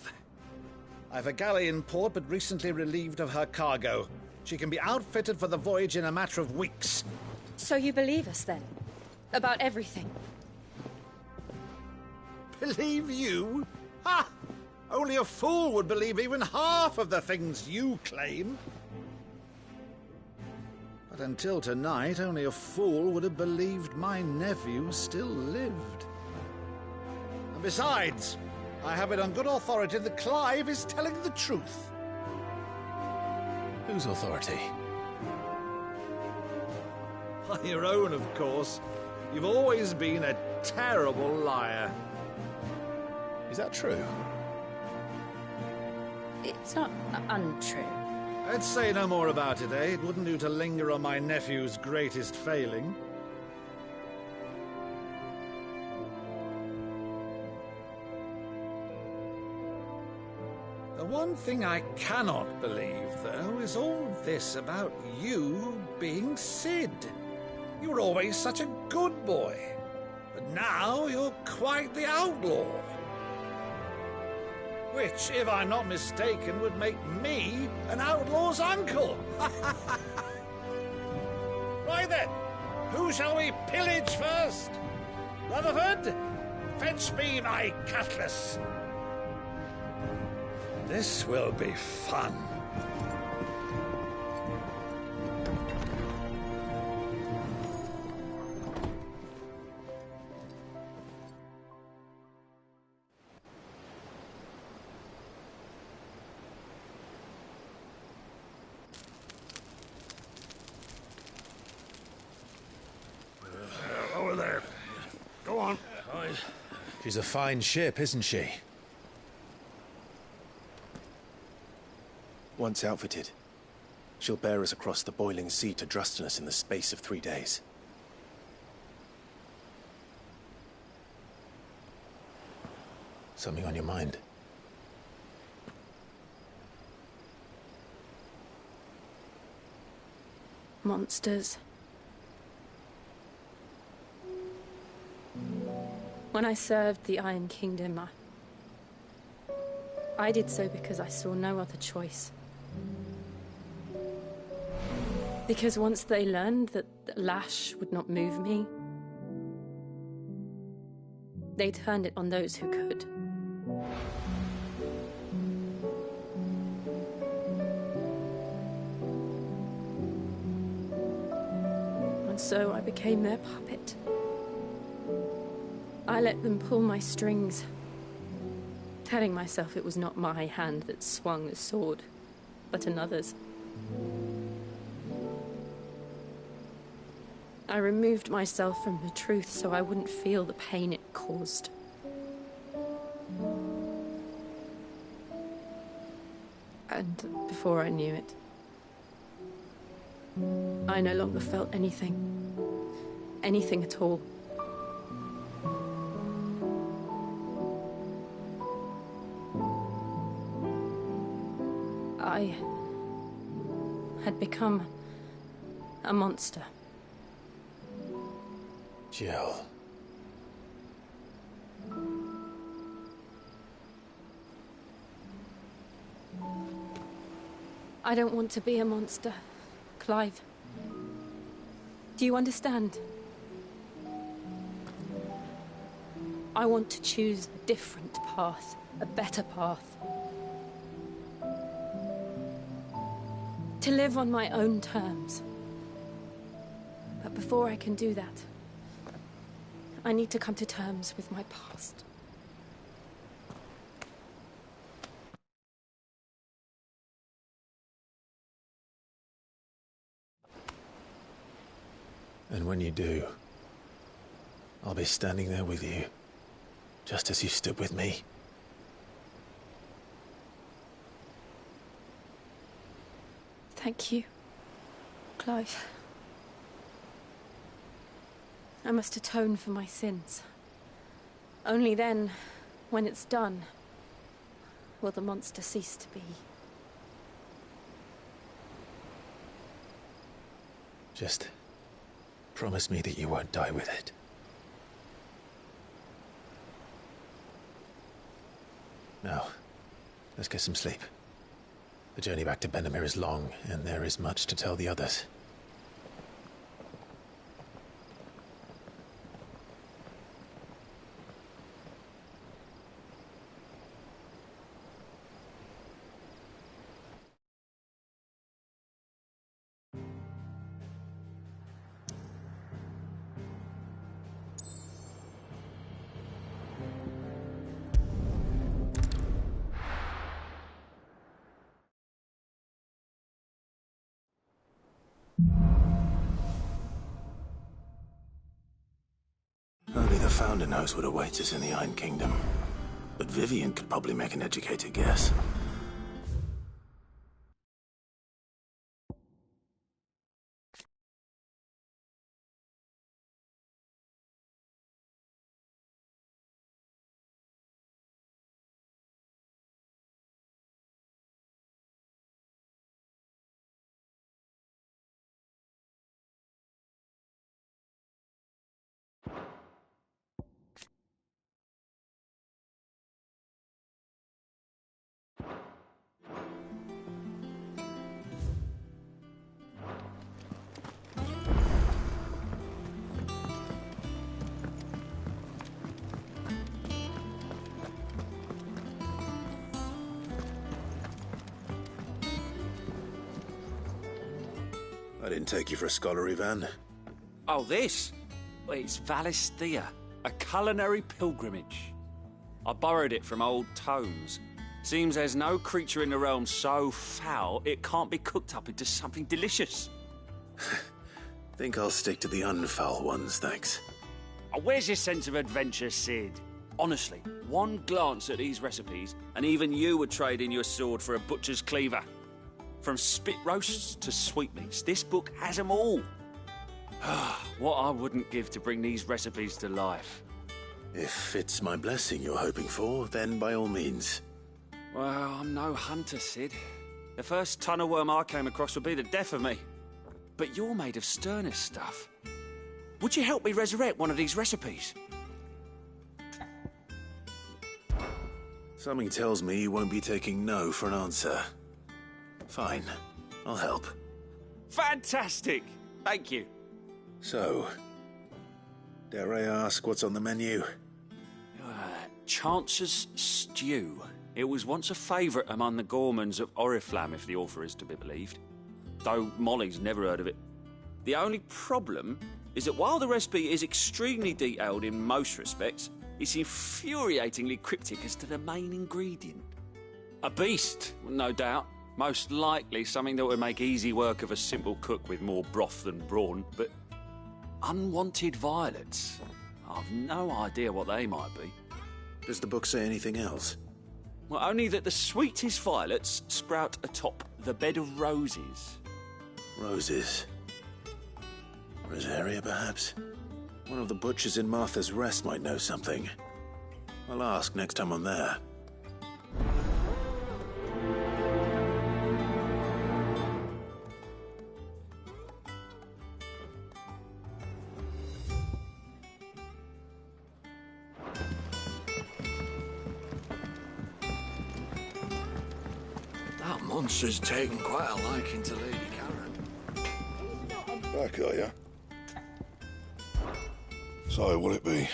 I've a galley in port, but recently relieved of her cargo. She can be outfitted for the voyage in a matter of weeks. So you believe us, then? About everything? Believe you? Ha! Only a fool would believe even half of the things you claim. But until tonight, only a fool would have believed my nephew still lived. And besides, I have it on good authority that Clive is telling the truth. Whose authority? On your own, of course. You've always been a terrible liar. Is that true? It's not untrue. Let's say no more about it, eh? It wouldn't do to linger on my nephew's greatest failing. The one thing I cannot believe, though, is all this about you being Sid. You were always such a good boy, but now you're quite the outlaw. Which, if I'm not mistaken, would make me an outlaw's uncle. Right then, who shall we pillage first? Rutherford, fetch me my cutlass. This will be fun. Over there. Go on. She's a fine ship, isn't she? Once outfitted, she'll bear us across the boiling sea to Drustinus in the space of 3 days. Something on your mind? Monsters. When I served the Iron Kingdom, I did so because I saw no other choice. Because once they learned that the lash would not move me, they turned it on those who could. And so I became their puppet. I let them pull my strings, telling myself it was not my hand that swung the sword, but another's. I removed myself from the truth so I wouldn't feel the pain it caused. And before I knew it, I no longer felt anything. Anything at all. I had become a monster. Jill. I don't want to be a monster, Clive. Do you understand? I want to choose a different path, a better path. To live on my own terms. But before I can do that, I need to come to terms with my past. And when you do, I'll be standing there with you, just as you stood with me. Thank you, Clive. I must atone for my sins. Only then, when it's done, will the monster cease to be. Just promise me that you won't die with it. Now, let's get some sleep. The journey back to Benamir is long, and there is much to tell the others. Only the Founder knows what awaits us in the Iron Kingdom. But Vivian could probably make an educated guess. I didn't take you for a scholarly van. Oh, this? Well, it's Valisthea, a culinary pilgrimage. I borrowed it from old tomes. Seems there's no creature in the realm so foul it can't be cooked up into something delicious. Think I'll stick to the unfoul ones, thanks. Oh, where's your sense of adventure, Sid? Honestly, one glance at these recipes, and even you would trade in your sword for a butcher's cleaver. From spit roasts to sweetmeats, this book has them all. What I wouldn't give to bring these recipes to life. If it's my blessing you're hoping for, then by all means. Well, I'm no hunter, Sid. The first tunnel worm I came across would be the death of me. But you're made of sterner stuff. Would you help me resurrect one of these recipes? Something tells me you won't be taking no for an answer. Fine, I'll help. Fantastic! Thank you. So, dare I ask what's on the menu? Chance's Stew. It was once a favourite among the gourmands of Oriflamme, if the author is to be believed. Though Molly's never heard of it. The only problem is that while the recipe is extremely detailed in most respects, it's infuriatingly cryptic as to the main ingredient. A beast, no doubt. Most likely something that would make easy work of a simple cook with more broth than brawn, but unwanted violets. I've no idea what they might be. Does the book say anything else? Well, only that the sweetest violets sprout atop the bed of roses. Roses. Rosaria, perhaps? One of the butchers in Martha's Rest might know something. I'll ask next time I'm there. That monster's taken quite a liking to Lady Karen. Back, are you? So, will it be?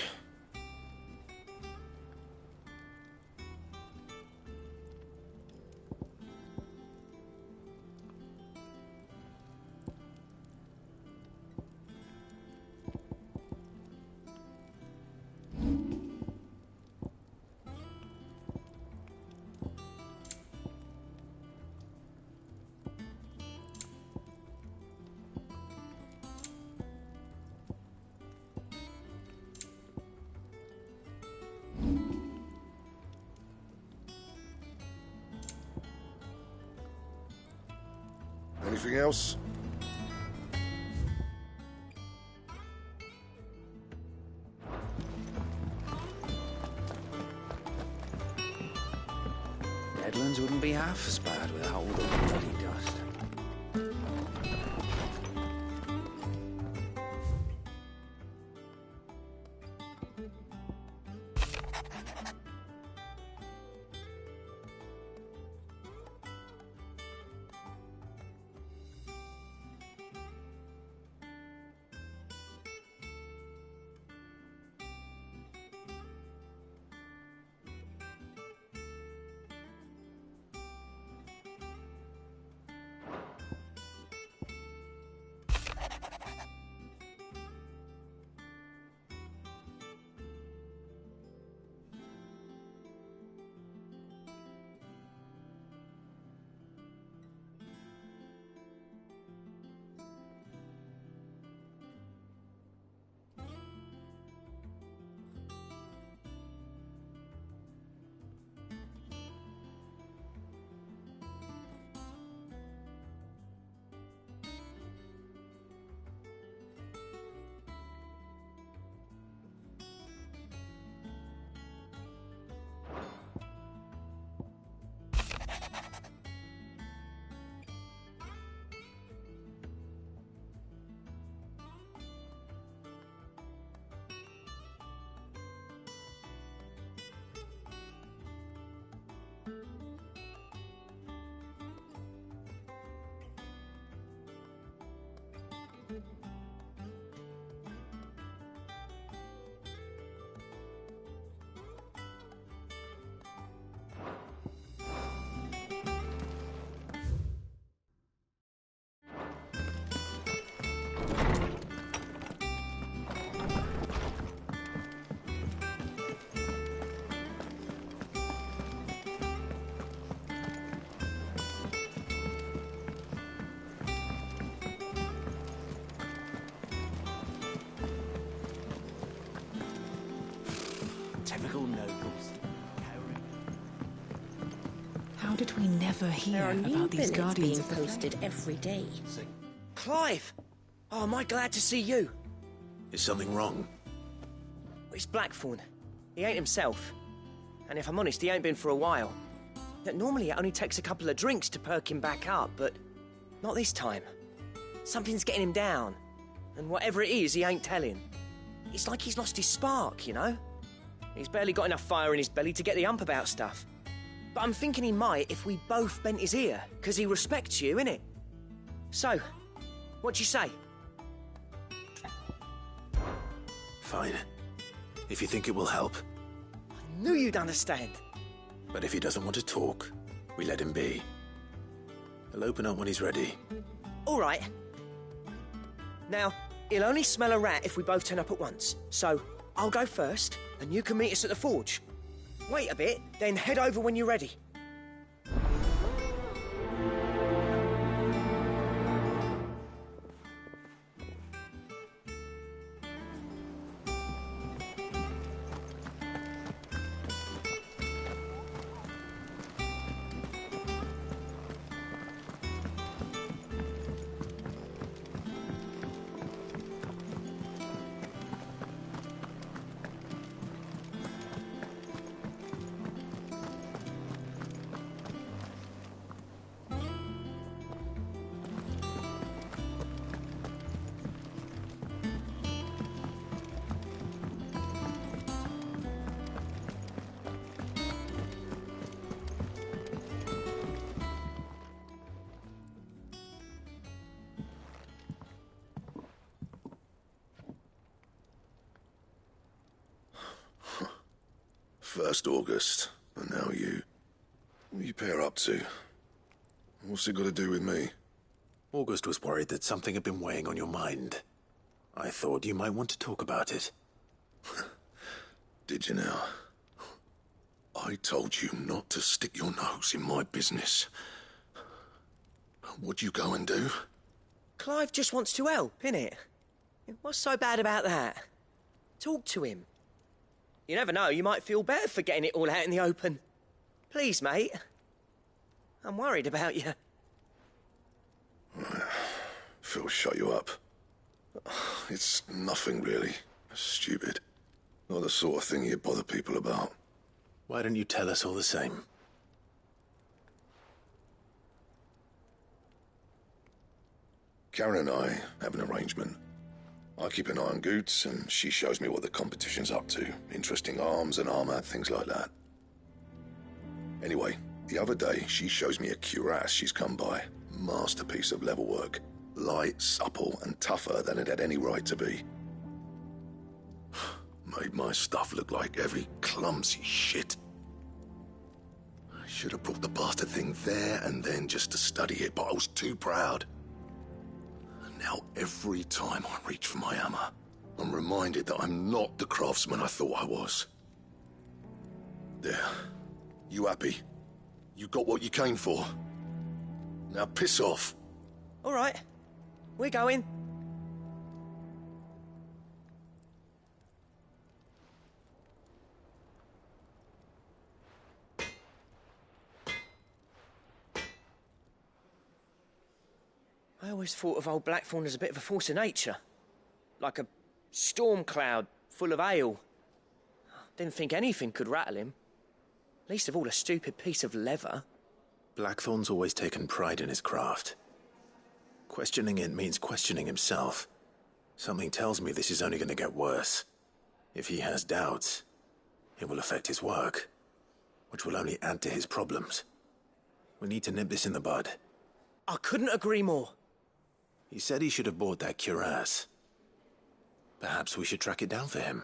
Anything else? Redlands wouldn't be half as bad without all the bloody dust. typical nobles. How did we never hear about these guardians of the posted every day? Clive! Oh, am I glad to see you? Is something wrong? It's Blackthorn. He ain't himself. And if I'm honest, he ain't been for a while. Normally it only takes a couple of drinks to perk him back up, but not this time. Something's getting him down. And whatever it is, he ain't telling. It's like he's lost his spark, you know? He's barely got enough fire in his belly to get the ump about stuff. But I'm thinking he might if we both bent his ear, because he respects you, innit? So, what do you say? Fine. If you think it will help. I knew you'd understand. But if he doesn't want to talk, we let him be. He'll open up when he's ready. All right. Now, he'll only smell a rat if we both turn up at once. So, I'll go first, and you can meet us at the forge. Wait a bit, then head over when you're ready. First August, and now you. What are you pair up to? What's it got to do with me? August was worried that something had been weighing on your mind. I thought you might want to talk about it. Did you now? I told you not to stick your nose in my business. What'd you go and do? Clive just wants to help, innit? What's so bad about that? Talk to him. You never know, you might feel better for getting it all out in the open. Please, mate. I'm worried about you. Phil shut you up. It's nothing, really. Stupid. Not the sort of thing you bother people about. Why don't you tell us all the same? Karen and I have an arrangement. I keep an eye on Goots, and she shows me what the competition's up to. Interesting arms and armor, things like that. Anyway, the other day, she shows me a cuirass she's come by. Masterpiece of level work. Light, supple, and tougher than it had any right to be. Made my stuff look like heavy, clumsy shit. I should have brought the bastard thing there and then just to study it, but I was too proud. Now, every time I reach for my hammer, I'm reminded that I'm not the craftsman I thought I was. There. You happy? You got what you came for. Now piss off. All right. We're going. I always thought of old Blackthorn as a bit of a force of nature. Like a storm cloud full of hail. Didn't think anything could rattle him. Least of all a stupid piece of leather. Blackthorn's always taken pride in his craft. Questioning it means questioning himself. Something tells me this is only going to get worse. If he has doubts, it will affect his work, which will only add to his problems. We need to nip this in the bud. I couldn't agree more. He said he should have bought that cuirass. Perhaps we should track it down for him.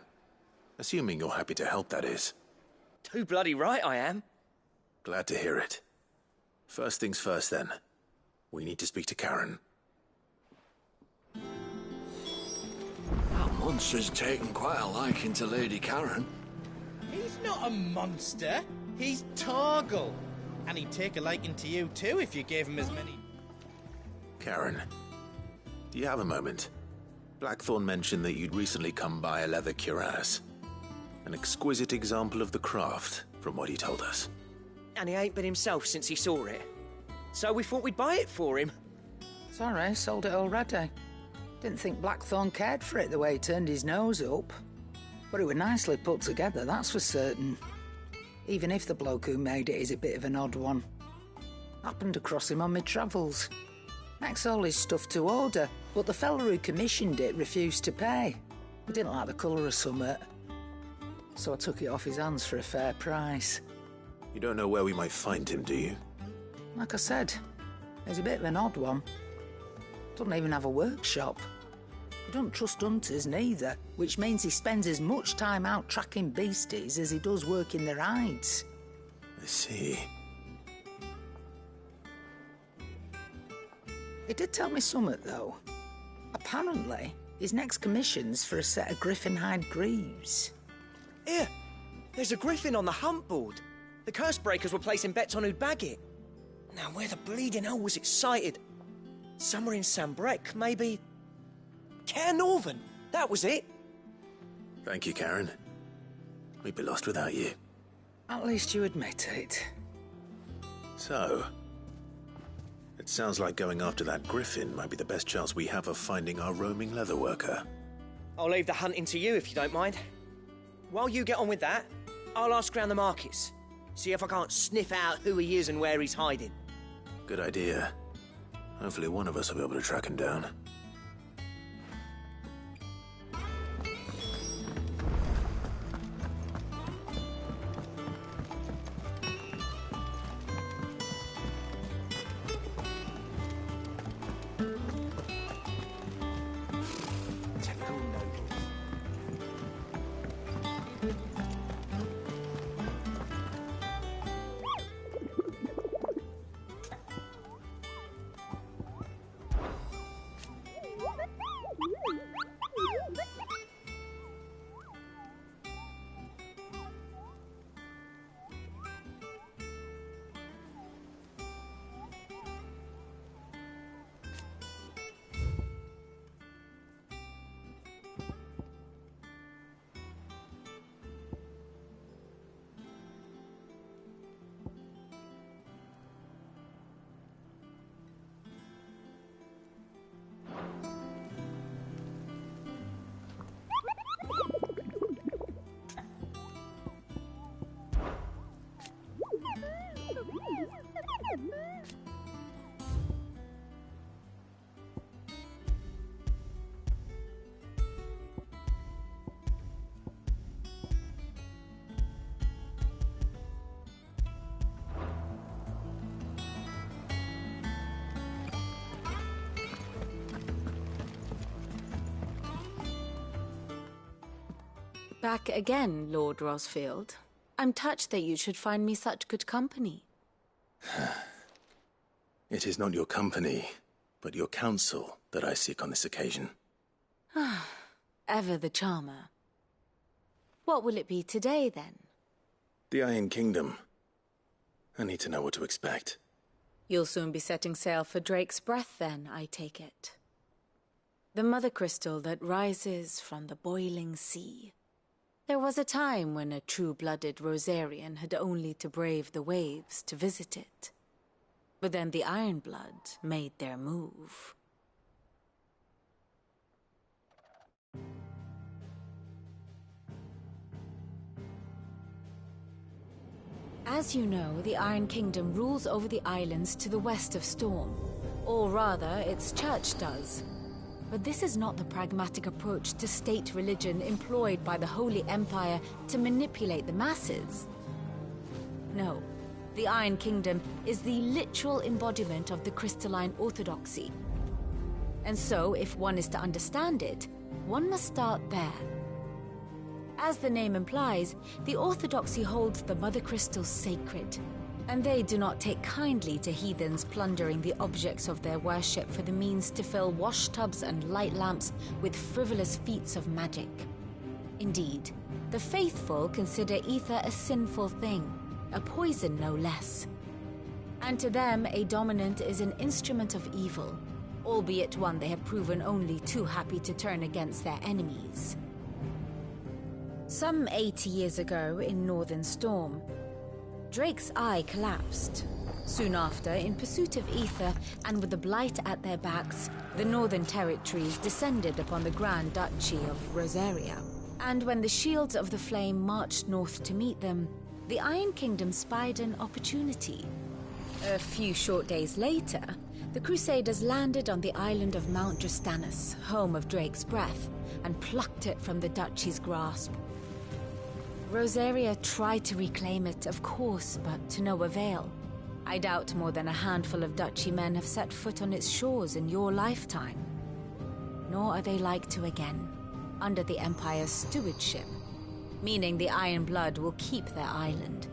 Assuming you're happy to help, that is. Too bloody right I am. Glad to hear it. First things first, then. We need to speak to Karen. That monster's taken quite a liking to Lady Karen. He's not a monster. He's Torgal. And he'd take a liking to you too if you gave him as many... Karen, do you have a moment? Blackthorn mentioned that you'd recently come by a leather cuirass. An exquisite example of the craft, from what he told us. And he ain't been himself since he saw it. So we thought we'd buy it for him. Sorry, sold it already. Didn't think Blackthorn cared for it the way he turned his nose up. But it was nicely put together, that's for certain. Even if the bloke who made it is a bit of an odd one. Happened across him on my travels. Makes all his stuff to order, but the fella who commissioned it refused to pay. He didn't like the colour of summit. So I took it off his hands for a fair price. You don't know where we might find him, do you? Like I said, he's a bit of an odd one. Doesn't even have a workshop. He doesn't trust hunters neither, which means he spends as much time out tracking beasties as he does working their hides. I see. He did tell me something, though. Apparently, his next commission's for a set of griffin hide greaves. Here, there's a griffin on the hunt board. The curse breakers were placing bets on who'd bag it. Now, where the bleeding hell was it sighted? Somewhere in Sambrec, maybe. Care Northern, that was it. Thank you, Karen. We'd be lost without you. At least you admit it. So, it sounds like going after that griffin might be the best chance we have of finding our roaming leatherworker. I'll leave the hunting to you if you don't mind. While you get on with that, I'll ask around the markets. See if I can't sniff out who he is and where he's hiding. Good idea. Hopefully one of us will be able to track him down. Back again, Lord Rosfield. I'm touched that you should find me such good company. It is not your company, but your counsel that I seek on this occasion. Ever the charmer. What will it be today, then? The Iron Kingdom. I need to know what to expect. You'll soon be setting sail for Drake's Breath, then, I take it. The mother crystal that rises from the boiling sea. There was a time when a true-blooded Rosarian had only to brave the waves to visit it. But then the Ironblood made their move. As you know, the Iron Kingdom rules over the islands to the west of Storm. Or rather, its church does. But this is not the pragmatic approach to state religion employed by the Holy Empire to manipulate the masses. No, the Iron Kingdom is the literal embodiment of the crystalline orthodoxy. And so, if one is to understand it, one must start there. As the name implies, the orthodoxy holds the Mother Crystal sacred, and they do not take kindly to heathens plundering the objects of their worship for the means to fill washtubs and light lamps with frivolous feats of magic. Indeed, the faithful consider ether a sinful thing, a poison no less. And to them, a dominant is an instrument of evil, albeit one they have proven only too happy to turn against their enemies. Some 80 years ago in Northern Storm, Drake's eye collapsed. Soon after, in pursuit of ether and with the Blight at their backs, the Northern Territories descended upon the Grand Duchy of Rosaria. And when the Shields of the Flame marched north to meet them, the Iron Kingdom spied an opportunity. A few short days later, the Crusaders landed on the island of Mount Dristanus, home of Drake's breath, and plucked it from the duchy's grasp. Rosaria tried to reclaim it, of course, but to no avail. I doubt more than a handful of duchy men have set foot on its shores in your lifetime. Nor are they like to again, under the Empire's stewardship, meaning the Iron Blood will keep their island,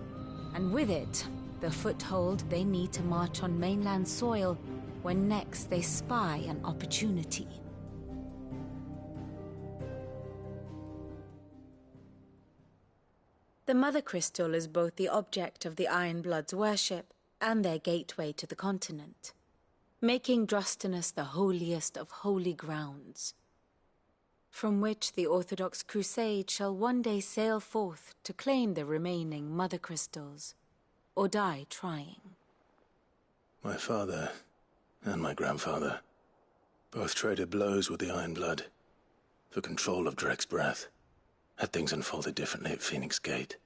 and with it, the foothold they need to march on mainland soil when next they spy an opportunity. The Mother Crystal is both the object of the Iron Blood's worship and their gateway to the continent, making Drostanus the holiest of holy grounds, from which the Orthodox Crusade shall one day sail forth to claim the remaining Mother Crystals, or die trying. My father and my grandfather both traded blows with the Iron Blood for control of Drake's breath. Had things unfolded differently at Phoenix Gate,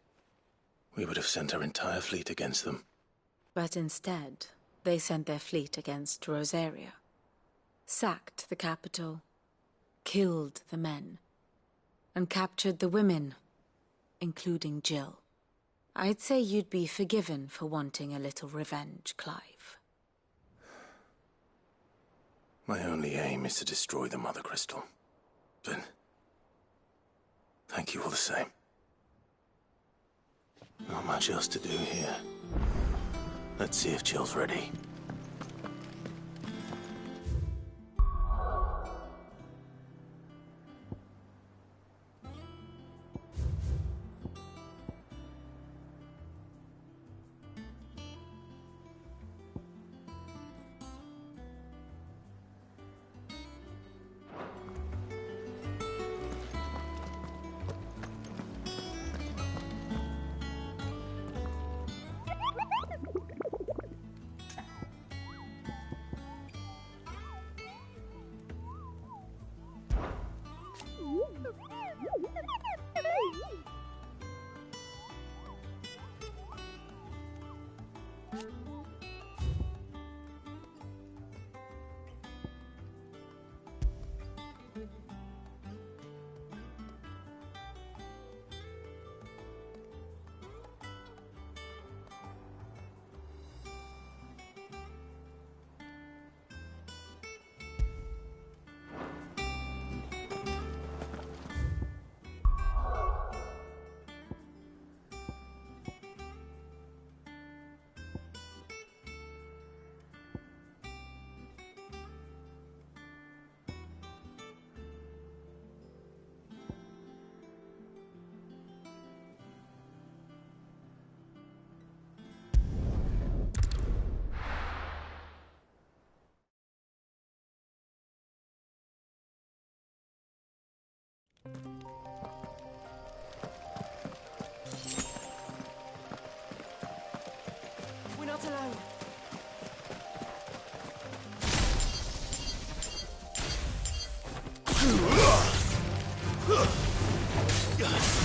we would have sent our entire fleet against them. But instead, they sent their fleet against Rosaria, sacked the capital, killed the men, and captured the women, including Jill. I'd say you'd be forgiven for wanting a little revenge, Clive. My only aim is to destroy the Mother Crystal. But thank you all the same. Not much else to do here. Let's see if Jill's ready. We're not alone. Get him!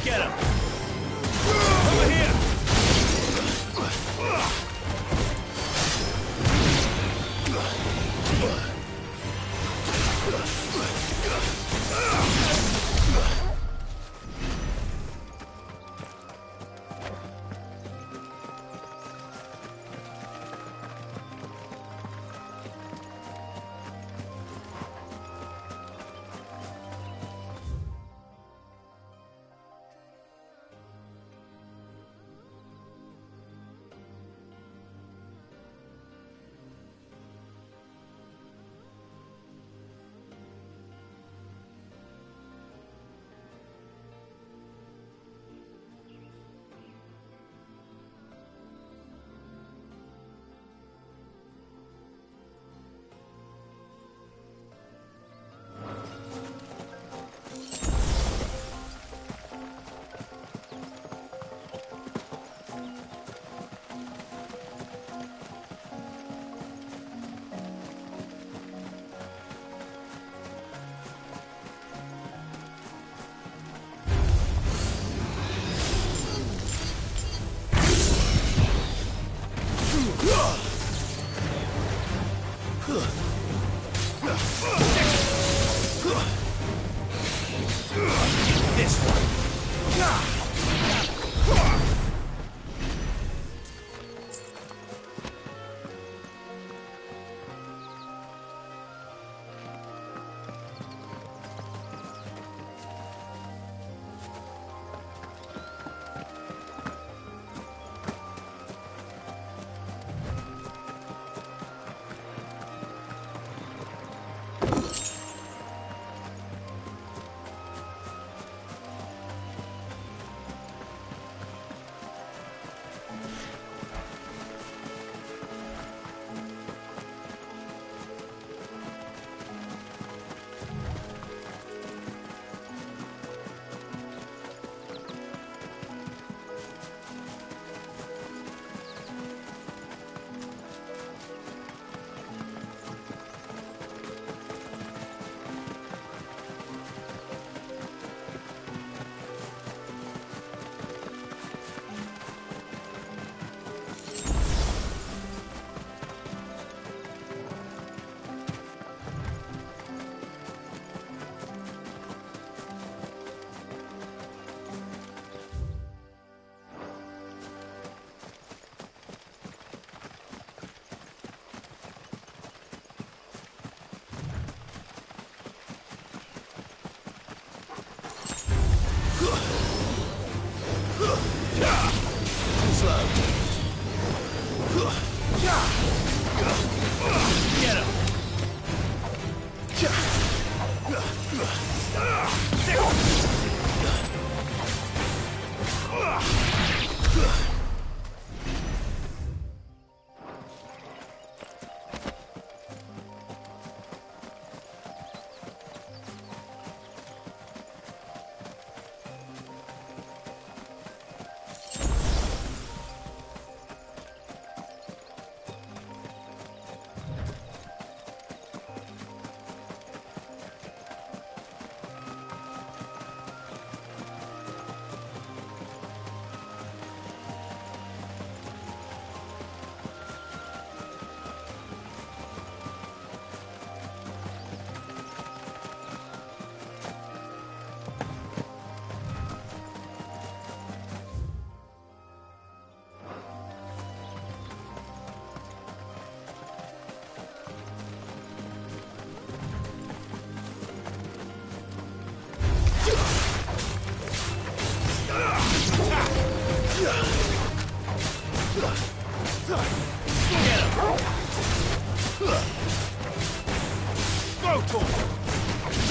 Get him! Over here! this one.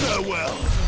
Farewell.